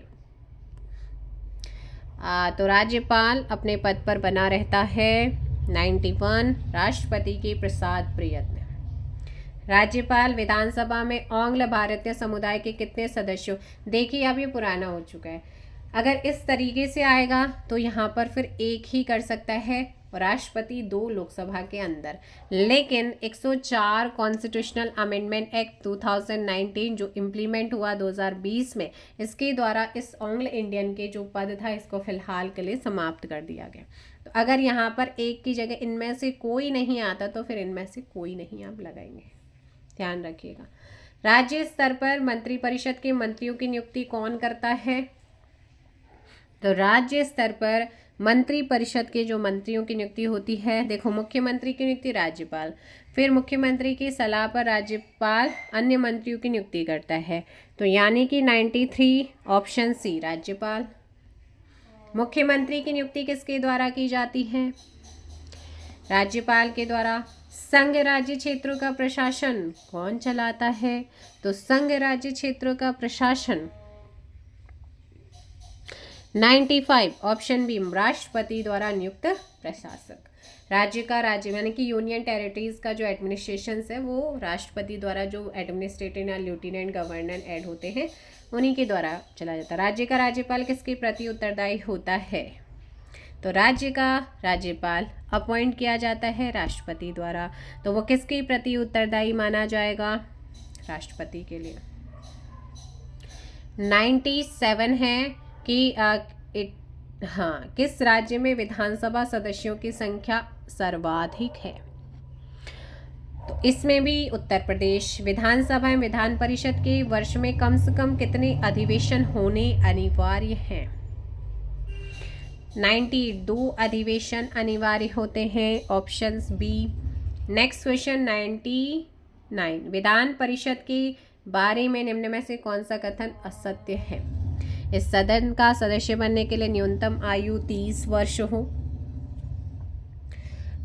तो राज्यपाल अपने पद पर बना रहता है। 91 राष्ट्रपति के प्रसाद प्रयत्न। राज्यपाल। विधानसभा में आंग्ल भारतीय समुदाय के कितने सदस्यों? देखिए अब ये पुराना हो चुका है, अगर इस तरीके से आएगा तो यहाँ पर फिर एक ही कर सकता है और राष्ट्रपति 2 लोकसभा के अंदर। लेकिन 104 कॉन्स्टिट्यूशनल अमेंडमेंट एक्ट 2019 जो इम्प्लीमेंट हुआ 2020 में, इसके द्वारा इस एंग्लो इंडियन के जो पद था इसको फिलहाल के लिए समाप्त कर दिया गया। तो अगर यहाँ पर एक की जगह इनमें से कोई नहीं आता तो फिर इनमें से कोई नहीं आप लगाएंगे, ध्यान रखिएगा। राज्य स्तर पर मंत्रिपरिषद के मंत्रियों की नियुक्ति कौन करता है? तो राज्य स्तर पर मंत्रिपरिषद के जो मंत्रियों की नियुक्ति होती है, देखो मुख्यमंत्री की नियुक्ति राज्यपाल, फिर मुख्यमंत्री की सलाह पर राज्यपाल अन्य मंत्रियों की नियुक्ति करता है। तो यानी कि 93 ऑप्शन सी राज्यपाल। मुख्यमंत्री की नियुक्ति किसके द्वारा की जाती है? राज्यपाल के द्वारा। संघ राज्य क्षेत्रों का प्रशासन कौन चलाता है? तो संघ राज्य क्षेत्रों का प्रशासन 95 ऑप्शन बी राष्ट्रपति द्वारा नियुक्त प्रशासक। राज्य का राज्य यानी कि यूनियन टेरिटरीज का जो एडमिनिस्ट्रेशन है वो राष्ट्रपति द्वारा, जो एडमिनिस्ट्रेटिव या लेफ्टिनेंट गवर्नर ऐड होते हैं उन्हीं के द्वारा चला जाता है। राज्य का राज्यपाल किसके प्रति उत्तरदायी होता है? तो राज्य का राज्यपाल अपॉइंट किया जाता है राष्ट्रपति द्वारा, तो वो किसके प्रति उत्तरदायी माना जाएगा? राष्ट्रपति के लिए। 97 है कि किस राज्य में विधानसभा सदस्यों की संख्या सर्वाधिक है? तो इसमें भी उत्तर प्रदेश। विधानसभा एवं विधान परिषद के वर्ष में कम से कम कितने अधिवेशन होने अनिवार्य हैं? 92 अधिवेशन अनिवार्य होते हैं, options B. Next question 99 Vidhan Parishad के बारे में निम्न में से कौन सा कथन असत्य है? इस सदन का सदस्य बनने के लिए न्यूनतम आयु 30 वर्ष हो।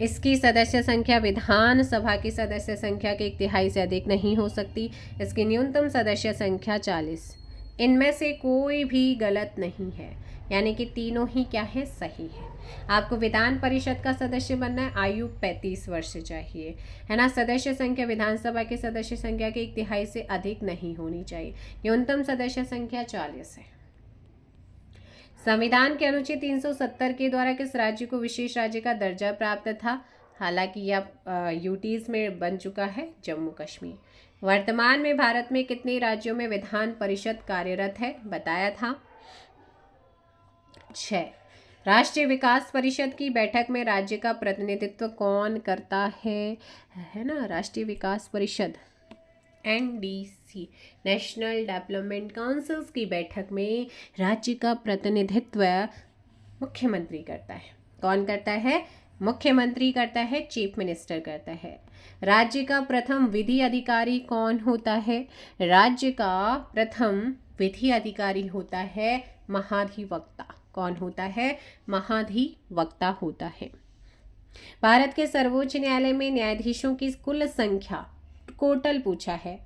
इसकी सदस्य संख्या विधानसभा की सदस्य संख्या के 1/3 से अधिक नहीं हो सकती। इसकी न्यूनतम सदस्य संख्या 40। इनमें से कोई भी गलत नहीं है, यानी कि तीनों ही क्या है? सही है। आपको विधान परिषद का सदस्य बनना है, आयु 35 वर्ष चाहिए, है ना। सदस्य संख्या विधानसभा की सदस्य संख्या के 1/3 से अधिक नहीं होनी चाहिए। न्यूनतम सदस्य संख्या 40 है। संविधान के अनुच्छेद 370 के द्वारा किस राज्य को विशेष राज्य का दर्जा प्राप्त था? हालांकि यह यूटीज में बन चुका है, जम्मू कश्मीर। वर्तमान में भारत में कितने राज्यों में विधान परिषद कार्यरत है? बताया था 6। राष्ट्रीय विकास परिषद की बैठक में राज्य का प्रतिनिधित्व कौन करता है ना? राष्ट्रीय विकास परिषद NDC नेशनल डेवलपमेंट काउंसिल्स की बैठक में राज्य का प्रतिनिधित्व मुख्यमंत्री करता है। कौन करता है? मुख्यमंत्री करता है, चीफ मिनिस्टर करता है। राज्य का प्रथम विधि अधिकारी कौन होता है? राज्य का प्रथम विधि अधिकारी होता है महाधिवक्ता। कौन होता है? महाधिवक्ता होता है। भारत के सर्वोच्च न्यायालय में न्यायाधीशों की कुल संख्या टोटल पूछा है,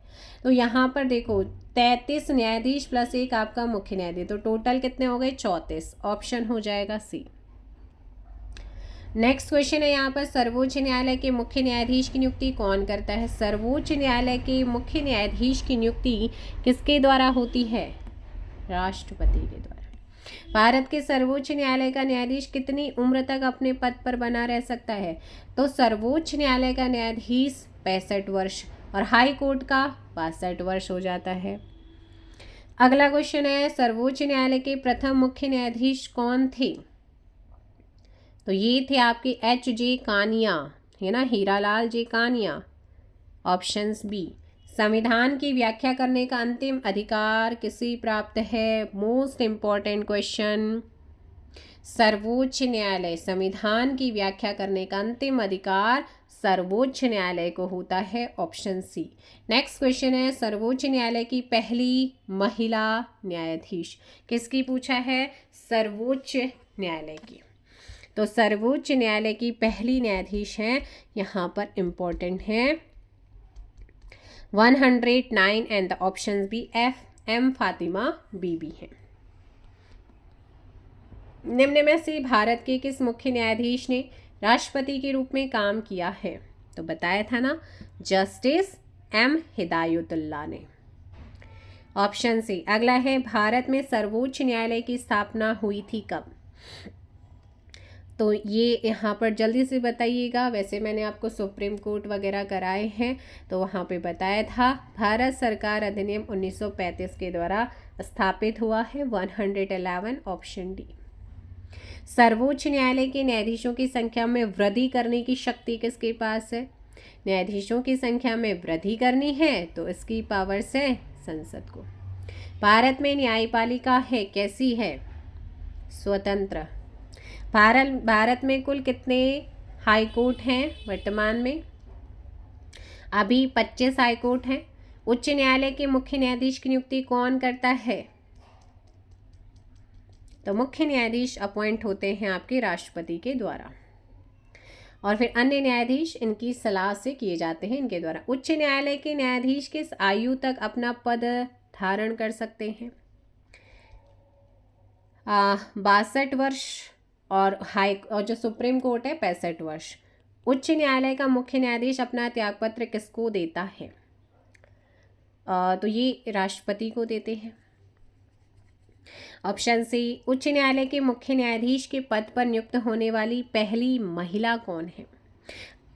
तो यहाँ पर देखो 33 न्यायाधीश प्लस 1 आपका मुख्य न्यायाधीश, तो टोटल कितने हो गए? 34। ऑप्शन हो जाएगा सी। नेक्स्ट क्वेश्चन है यहाँ पर, सर्वोच्च न्यायालय के मुख्य न्यायाधीश की नियुक्ति कौन करता है? सर्वोच्च न्यायालय के मुख्य न्यायाधीश की नियुक्ति किसके द्वारा होती है? राष्ट्रपति के द्वारा। भारत के सर्वोच्च न्यायालय का न्यायाधीश कितनी उम्र तक अपने पद पर बना रह सकता है? तो सर्वोच्च न्यायालय का न्यायाधीश 65 वर्ष और हाई कोर्ट का 62 वर्ष हो जाता है। अगला क्वेश्चन है, सर्वोच्च न्यायालय के प्रथम मुख्य न्यायाधीश कौन थे? तो ये थे आपके HJ कानिया, है ना, हीरालाल जे कानिया। ऑप्शंस बी, संविधान की व्याख्या करने का अंतिम अधिकार किसे प्राप्त है? Most important question. सर्वोच्च न्यायालय, संविधान की व्याख्या करने का अंतिम अधिकार सर्वोच्च न्यायालय को होता है, ऑप्शन सी। नेक्स्ट क्वेश्चन है, सर्वोच्च न्यायालय की पहली महिला न्यायाधीश किसकी पूछा है? सर्वोच्च न्यायालय की। तो सर्वोच्च न्यायालय की पहली न्यायाधीश हैं, यहाँ पर इम्पोर्टेंट है 109 and the option B F M Fathima Beevi है। निम्न में से भारत के किस मुख्य न्यायाधीश ने राष्ट्रपति के रूप में काम किया है? तो बताया था ना, जस्टिस एम हिदायतुल्लाह ने। Option C. अगला है, भारत में सर्वोच्च न्यायालय की स्थापना हुई थी कब? तो ये यहाँ पर जल्दी से बताइएगा। वैसे मैंने आपको सुप्रीम कोर्ट वगैरह कराए हैं, तो वहाँ पे बताया था भारत सरकार अधिनियम 1935 के द्वारा स्थापित हुआ है, 111 ऑप्शन डी। सर्वोच्च न्यायालय के न्यायाधीशों की संख्या में वृद्धि करने की शक्ति किसके पास है? न्यायाधीशों की संख्या में वृद्धि करनी है तो इसकी पावर्स है संसद को। भारत में न्यायपालिका है कैसी है? स्वतंत्र। भारत में कुल कितने हाई कोर्ट हैं वर्तमान में? अभी 25 हाई कोर्ट हैं। उच्च न्यायालय के मुख्य न्यायाधीश की नियुक्ति कौन करता है? तो मुख्य न्यायाधीश अपॉइंट होते हैं आपके राष्ट्रपति के द्वारा, और फिर अन्य न्यायाधीश इनकी सलाह से किए जाते हैं इनके द्वारा। उच्च न्यायालय के न्यायाधीश किस आयु तक अपना पद धारण कर सकते हैं? 62 वर्ष, और जो सुप्रीम कोर्ट है 65 वर्ष। उच्च न्यायालय का मुख्य न्यायाधीश अपना त्यागपत्र किसको देता है? तो ये राष्ट्रपति को देते हैं। ऑप्शन सी, उच्च न्यायालय के मुख्य न्यायाधीश के पद पर नियुक्त होने वाली पहली महिला कौन है?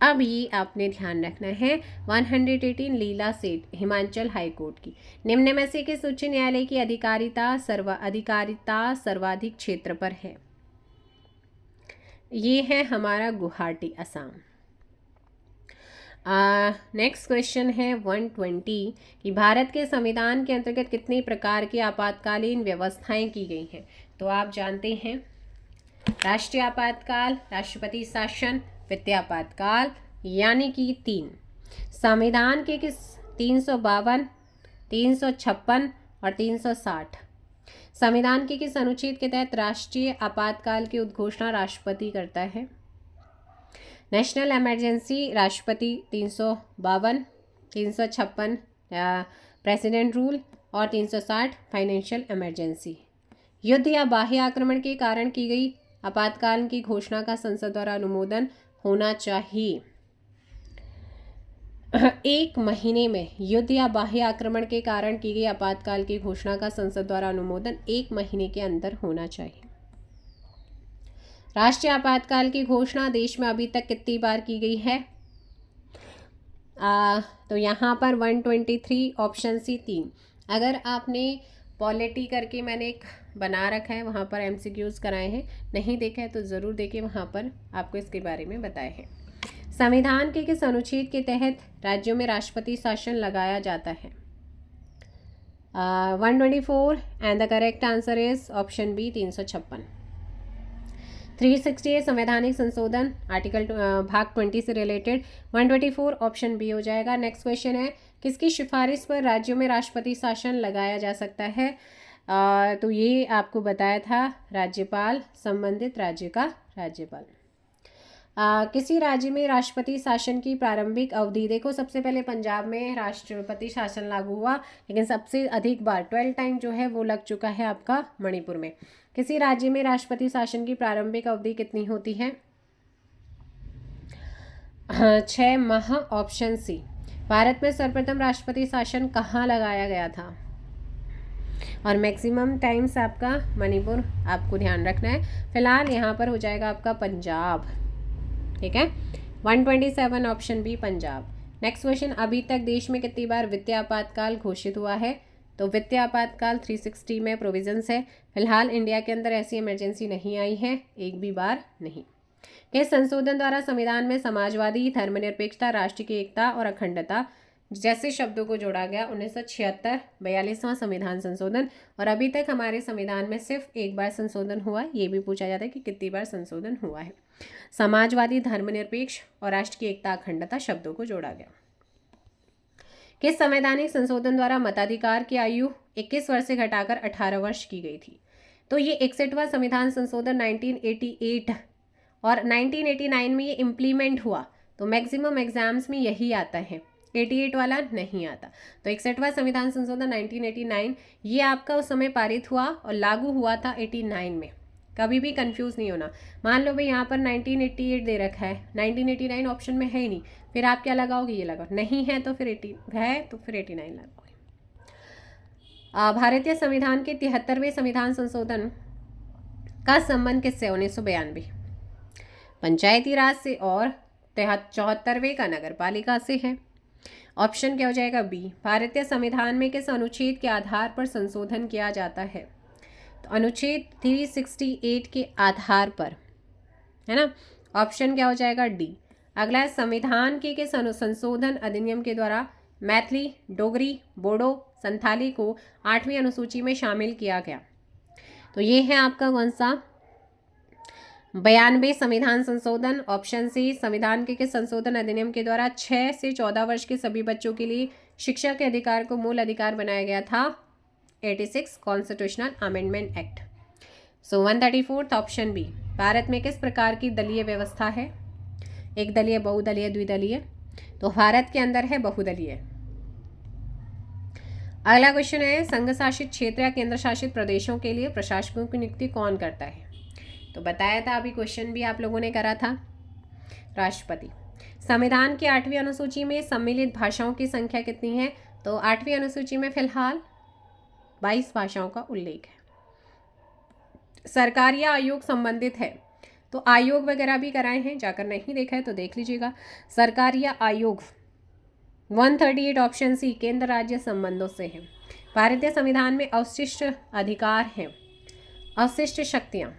अब ये आपने ध्यान रखना है, 118 लीला सेठ, हिमाचल हाई कोर्ट की। निम्न में से किस उच्च न्यायालय की अधिकारिता सर्वाधिक क्षेत्र पर है? ये है हमारा गुवाहाटी, असम। नेक्स्ट क्वेश्चन है 120 कि भारत के संविधान के अंतर्गत कितने प्रकार की आपातकालीन व्यवस्थाएं की गई हैं? तो आप जानते हैं, राष्ट्रीय आपातकाल, राष्ट्रपति शासन, वित्तीय आपातकाल, यानी कि 3। संविधान के किस 352, 356 और 360 संविधान के किस अनुच्छेद के तहत राष्ट्रीय आपातकाल की उद्घोषणा राष्ट्रपति करता है? नेशनल इमरजेंसी राष्ट्रपति 352, 356 प्रेसिडेंट रूल और 360 फाइनेंशियल इमरजेंसी। युद्ध या बाह्य आक्रमण के कारण की गई आपातकाल की घोषणा का संसद द्वारा अनुमोदन होना चाहिए। 1 महीने में युद्ध या बाह्य आक्रमण के कारण की गई आपातकाल की घोषणा का संसद द्वारा अनुमोदन 1 महीने के अंदर होना चाहिए। राष्ट्रीय आपातकाल की घोषणा देश में अभी तक कितनी बार की गई है? तो यहाँ पर 123, ऑप्शन सी 3। अगर आपने पॉलिटी करके मैंने एक बना रखा है, वहाँ पर MCQs कराए हैं, नहीं देखा है तो ज़रूर देखिए, वहाँ पर आपको इसके बारे में बताए हैं। संविधान के किस अनुच्छेद के तहत राज्यों में राष्ट्रपति शासन लगाया जाता है? 124 and the correct answer is option B 356। 368 संवैधानिक संशोधन आर्टिकल भाग 20 से रिलेटेड, 124 ऑप्शन बी हो जाएगा। नेक्स्ट क्वेश्चन है, किसकी सिफारिश पर राज्यों में राष्ट्रपति शासन लगाया जा सकता है? तो ये आपको बताया था, राज्यपाल, संबंधित राज्य का राज्यपाल। किसी राज्य में राष्ट्रपति शासन की प्रारंभिक अवधि, देखो सबसे पहले पंजाब में राष्ट्रपति शासन लागू हुआ, लेकिन सबसे अधिक बार 12 टाइम जो है वो लग चुका है आपका मणिपुर में। किसी राज्य में राष्ट्रपति शासन की प्रारंभिक अवधि कितनी होती है? 6 माह, ऑप्शन सी। भारत में सर्वप्रथम राष्ट्रपति शासन कहाँ लगाया गया था? और मैक्सिमम टाइम्स आपका मणिपुर आपको ध्यान रखना है। फिलहाल यहाँ पर हो जाएगा आपका पंजाब, ठीक है। 127 option B Punjab. Next question, अभी तक देश में कितनी बार वित्तीय आपातकाल घोषित हुआ है? तो वित्तीय आपातकाल 360 में प्रोविजंस है। फिलहाल इंडिया के अंदर ऐसी इमरजेंसी नहीं आई है, एक भी बार नहीं। किस संशोधन द्वारा संविधान में समाजवादी, धर्मनिरपेक्षता, राष्ट्र की एकता और अखंडता जैसे शब्दों को जोड़ा गया? 1976 42वां संविधान संशोधन। और अभी तक हमारे संविधान में सिर्फ एक बार संशोधन हुआ है। ये भी पूछा जाता है कि कितनी बार संशोधन हुआ है। समाजवादी, धर्मनिरपेक्ष और राष्ट्र की एकता, अखंडता शब्दों को जोड़ा गया। किस संवैधानिक संशोधन द्वारा मताधिकार की आयु 21 वर्ष से घटाकर 18 वर्ष की गई थी? तो ये 61वां संविधान संशोधन 1988 और 1989 में ये इम्प्लीमेंट हुआ। तो मैक्सिमम एग्जाम्स में यही आता है, 88 वाला नहीं आता। तो 61वां संविधान संशोधन 1989 ये आपका उस समय पारित हुआ और लागू हुआ था 89 में। कभी भी कंफ्यूज नहीं होना। मान लो भाई यहाँ पर 1988 दे रखा है, 1989 ऑप्शन में है ही नहीं, फिर आप क्या लगाओगे? ये लगाओ। नहीं है तो फिर 80 है तो फिर 89 लगाओगे। भारतीय संविधान के 73वें संविधान संशोधन का संबंध किससे? 1992 पंचायती राज से और 74वें का नगर पालिका से है। ऑप्शन क्या हो जाएगा? बी। भारतीय संविधान में किस अनुच्छेद के आधार पर संशोधन किया जाता है? तो अनुच्छेद 368 के आधार पर, है ना। ऑप्शन क्या हो जाएगा? डी। अगला है संविधान के किस संशोधन अधिनियम के द्वारा मैथिली, डोगरी, बोडो, संथाली को 8वीं अनुसूची में शामिल किया गया? तो ये है आपका कौन सा? 92 संविधान संशोधन। Option C. संविधान के किस संशोधन अधिनियम के द्वारा 6 से 14 वर्ष के सभी बच्चों के लिए शिक्षा के अधिकार को मूल अधिकार बनाया गया था? 86 कॉन्स्टिट्यूशनल अमेंडमेंट एक्ट। सो 134 ऑप्शन बी। भारत में किस प्रकार की दलीय व्यवस्था है? एक दलीय, बहुदलीय, द्विदलीय? तो भारत के अंदर है बहुदलीय। अगला क्वेश्चन है संघ शासित क्षेत्र या केंद्र शासित प्रदेशों के लिए प्रशासकों की नियुक्ति कौन करता है? तो बताया था, अभी क्वेश्चन भी आप लोगों ने करा था, राष्ट्रपति। संविधान की 8वीं अनुसूची में सम्मिलित भाषाओं की संख्या कितनी है? तो 8वीं अनुसूची में फिलहाल 22 भाषाओं का उल्लेख है। सरकार या आयोग संबंधित है? तो आयोग वगैरह भी कराए हैं, जाकर नहीं देखा है तो देख लीजिएगा। सरकार या आयोग 138 ऑप्शन सी केंद्र राज्य संबंधों से है। भारतीय संविधान में अवशिष्ट अधिकार हैं, अवशिष्ट शक्तियाँ।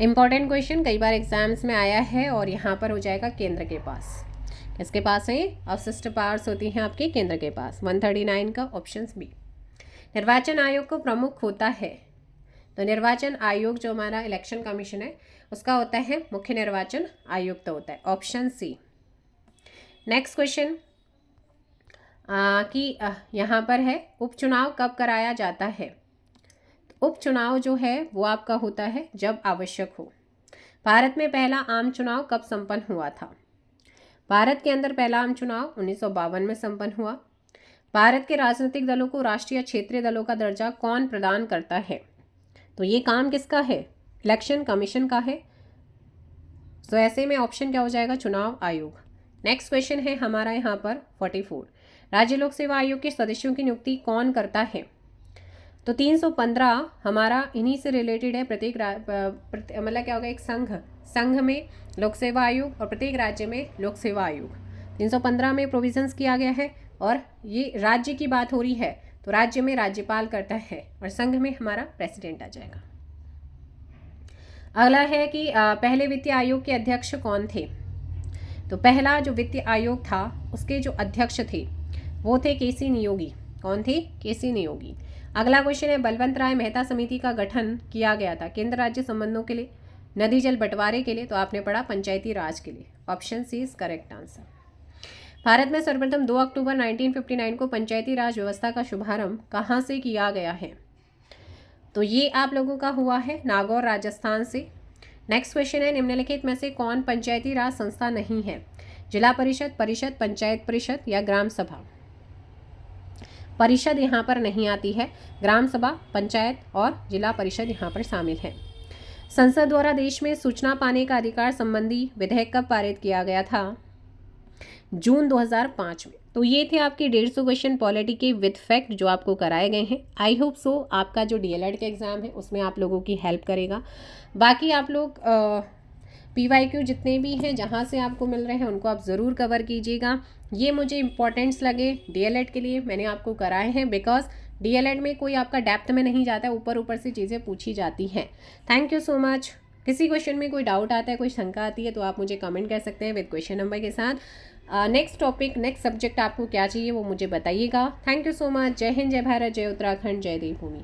इंपॉर्टेंट क्वेश्चन कई बार एग्जाम्स में आया है और यहाँ पर हो जाएगा केंद्र के पास। किसके पास है? अवशिष्ट पावर्स होती हैं आपके केंद्र के पास। 139 का ऑप्शन बी। निर्वाचन आयोग को प्रमुख होता है? तो निर्वाचन आयोग जो हमारा इलेक्शन कमीशन है उसका होता है मुख्य निर्वाचन आयुक्त होता है। ऑप्शन सी। नेक्स्ट क्वेश्चन कि यहाँ पर है उपचुनाव कब कराया जाता है? उपचुनाव जो है वो आपका होता है जब आवश्यक हो। भारत में पहला आम चुनाव कब संपन्न हुआ था? भारत के अंदर पहला आम चुनाव 1952 में संपन्न हुआ। भारत के राजनीतिक दलों को राष्ट्रीय या क्षेत्रीय दलों का दर्जा कौन प्रदान करता है? तो ये काम किसका है? इलेक्शन कमीशन का है। तो ऐसे में ऑप्शन क्या हो जाएगा? चुनाव आयोग। नेक्स्ट क्वेश्चन है हमारा यहाँ पर 44। राज्य लोक सेवा आयोग के सदस्यों की नियुक्ति कौन करता है? तो 315 हमारा इन्हीं से रिलेटेड है। प्रत्येक मतलब क्या होगा? एक संघ में लोक सेवा आयोग और प्रत्येक राज्य में लोक सेवा आयोग। 315 में प्रोविजंस किया गया है और ये राज्य की बात हो रही है तो राज्य में राज्यपाल करता है और संघ में हमारा प्रेसिडेंट आ जाएगा। अगला है कि पहले वित्तीय आयोग के अध्यक्ष कौन थे? तो पहला जो वित्तीय आयोग था उसके जो अध्यक्ष थे वो थे केसी नियोगी। कौन थे? केसी नियोगी। अगला क्वेश्चन है बलवंत राय मेहता समिति का गठन किया गया था केंद्र राज्य संबंधों के लिए, नदी जल बंटवारे के लिए? तो आपने पढ़ा पंचायती राज के लिए। Option C is correct answer. Bharat में सर्वप्रथम 2 अक्टूबर 1959 को पंचायती राज व्यवस्था का शुभारंभ कहाँ से किया गया है? तो ये आप लोगों का हुआ है नागौर राजस्थान से। नेक्स्ट क्वेश्चन है निम्नलिखित में से कौन पंचायती राज संस्था नहीं है? जिला परिषद, परिषद, पंचायत परिषद या ग्राम सभा? परिषद यहाँ पर नहीं आती है, ग्राम सभा, पंचायत और जिला परिषद यहाँ पर शामिल है। संसद द्वारा देश में सूचना पाने का अधिकार संबंधी विधेयक कब पारित किया गया था? जून 2005 में। तो ये थे आपके 150 क्वेश्चन पॉलिटी के विद फैक्ट जो आपको कराए गए हैं। आई होप सो आपका जो डीएलएड का एग्ज़ाम है उसमें आप लोगों की हेल्प करेगा। बाकी आप लोग PYQ जितने भी हैं जहाँ से आपको मिल रहे हैं उनको आप ज़रूर कवर कीजिएगा। ये मुझे इंपॉर्टेंट्स लगे डीएलएड के लिए, मैंने आपको कराए हैं बिकॉज डीएलएड में कोई आपका डेप्थ में नहीं जाता है, ऊपर ऊपर से चीज़ें पूछी जाती हैं। Thank you so much. किसी क्वेश्चन में कोई डाउट आता है, कोई शंका आती है, तो आप मुझे कमेंट कर सकते हैं विद क्वेश्चन नंबर के साथ। नेक्स्ट टॉपिक, नेक्स्ट सब्जेक्ट आपको क्या चाहिए वो मुझे बताइएगा। Thank you so much. जय हिंद, जय भारत, जय उत्तराखंड, जय देवभूमि।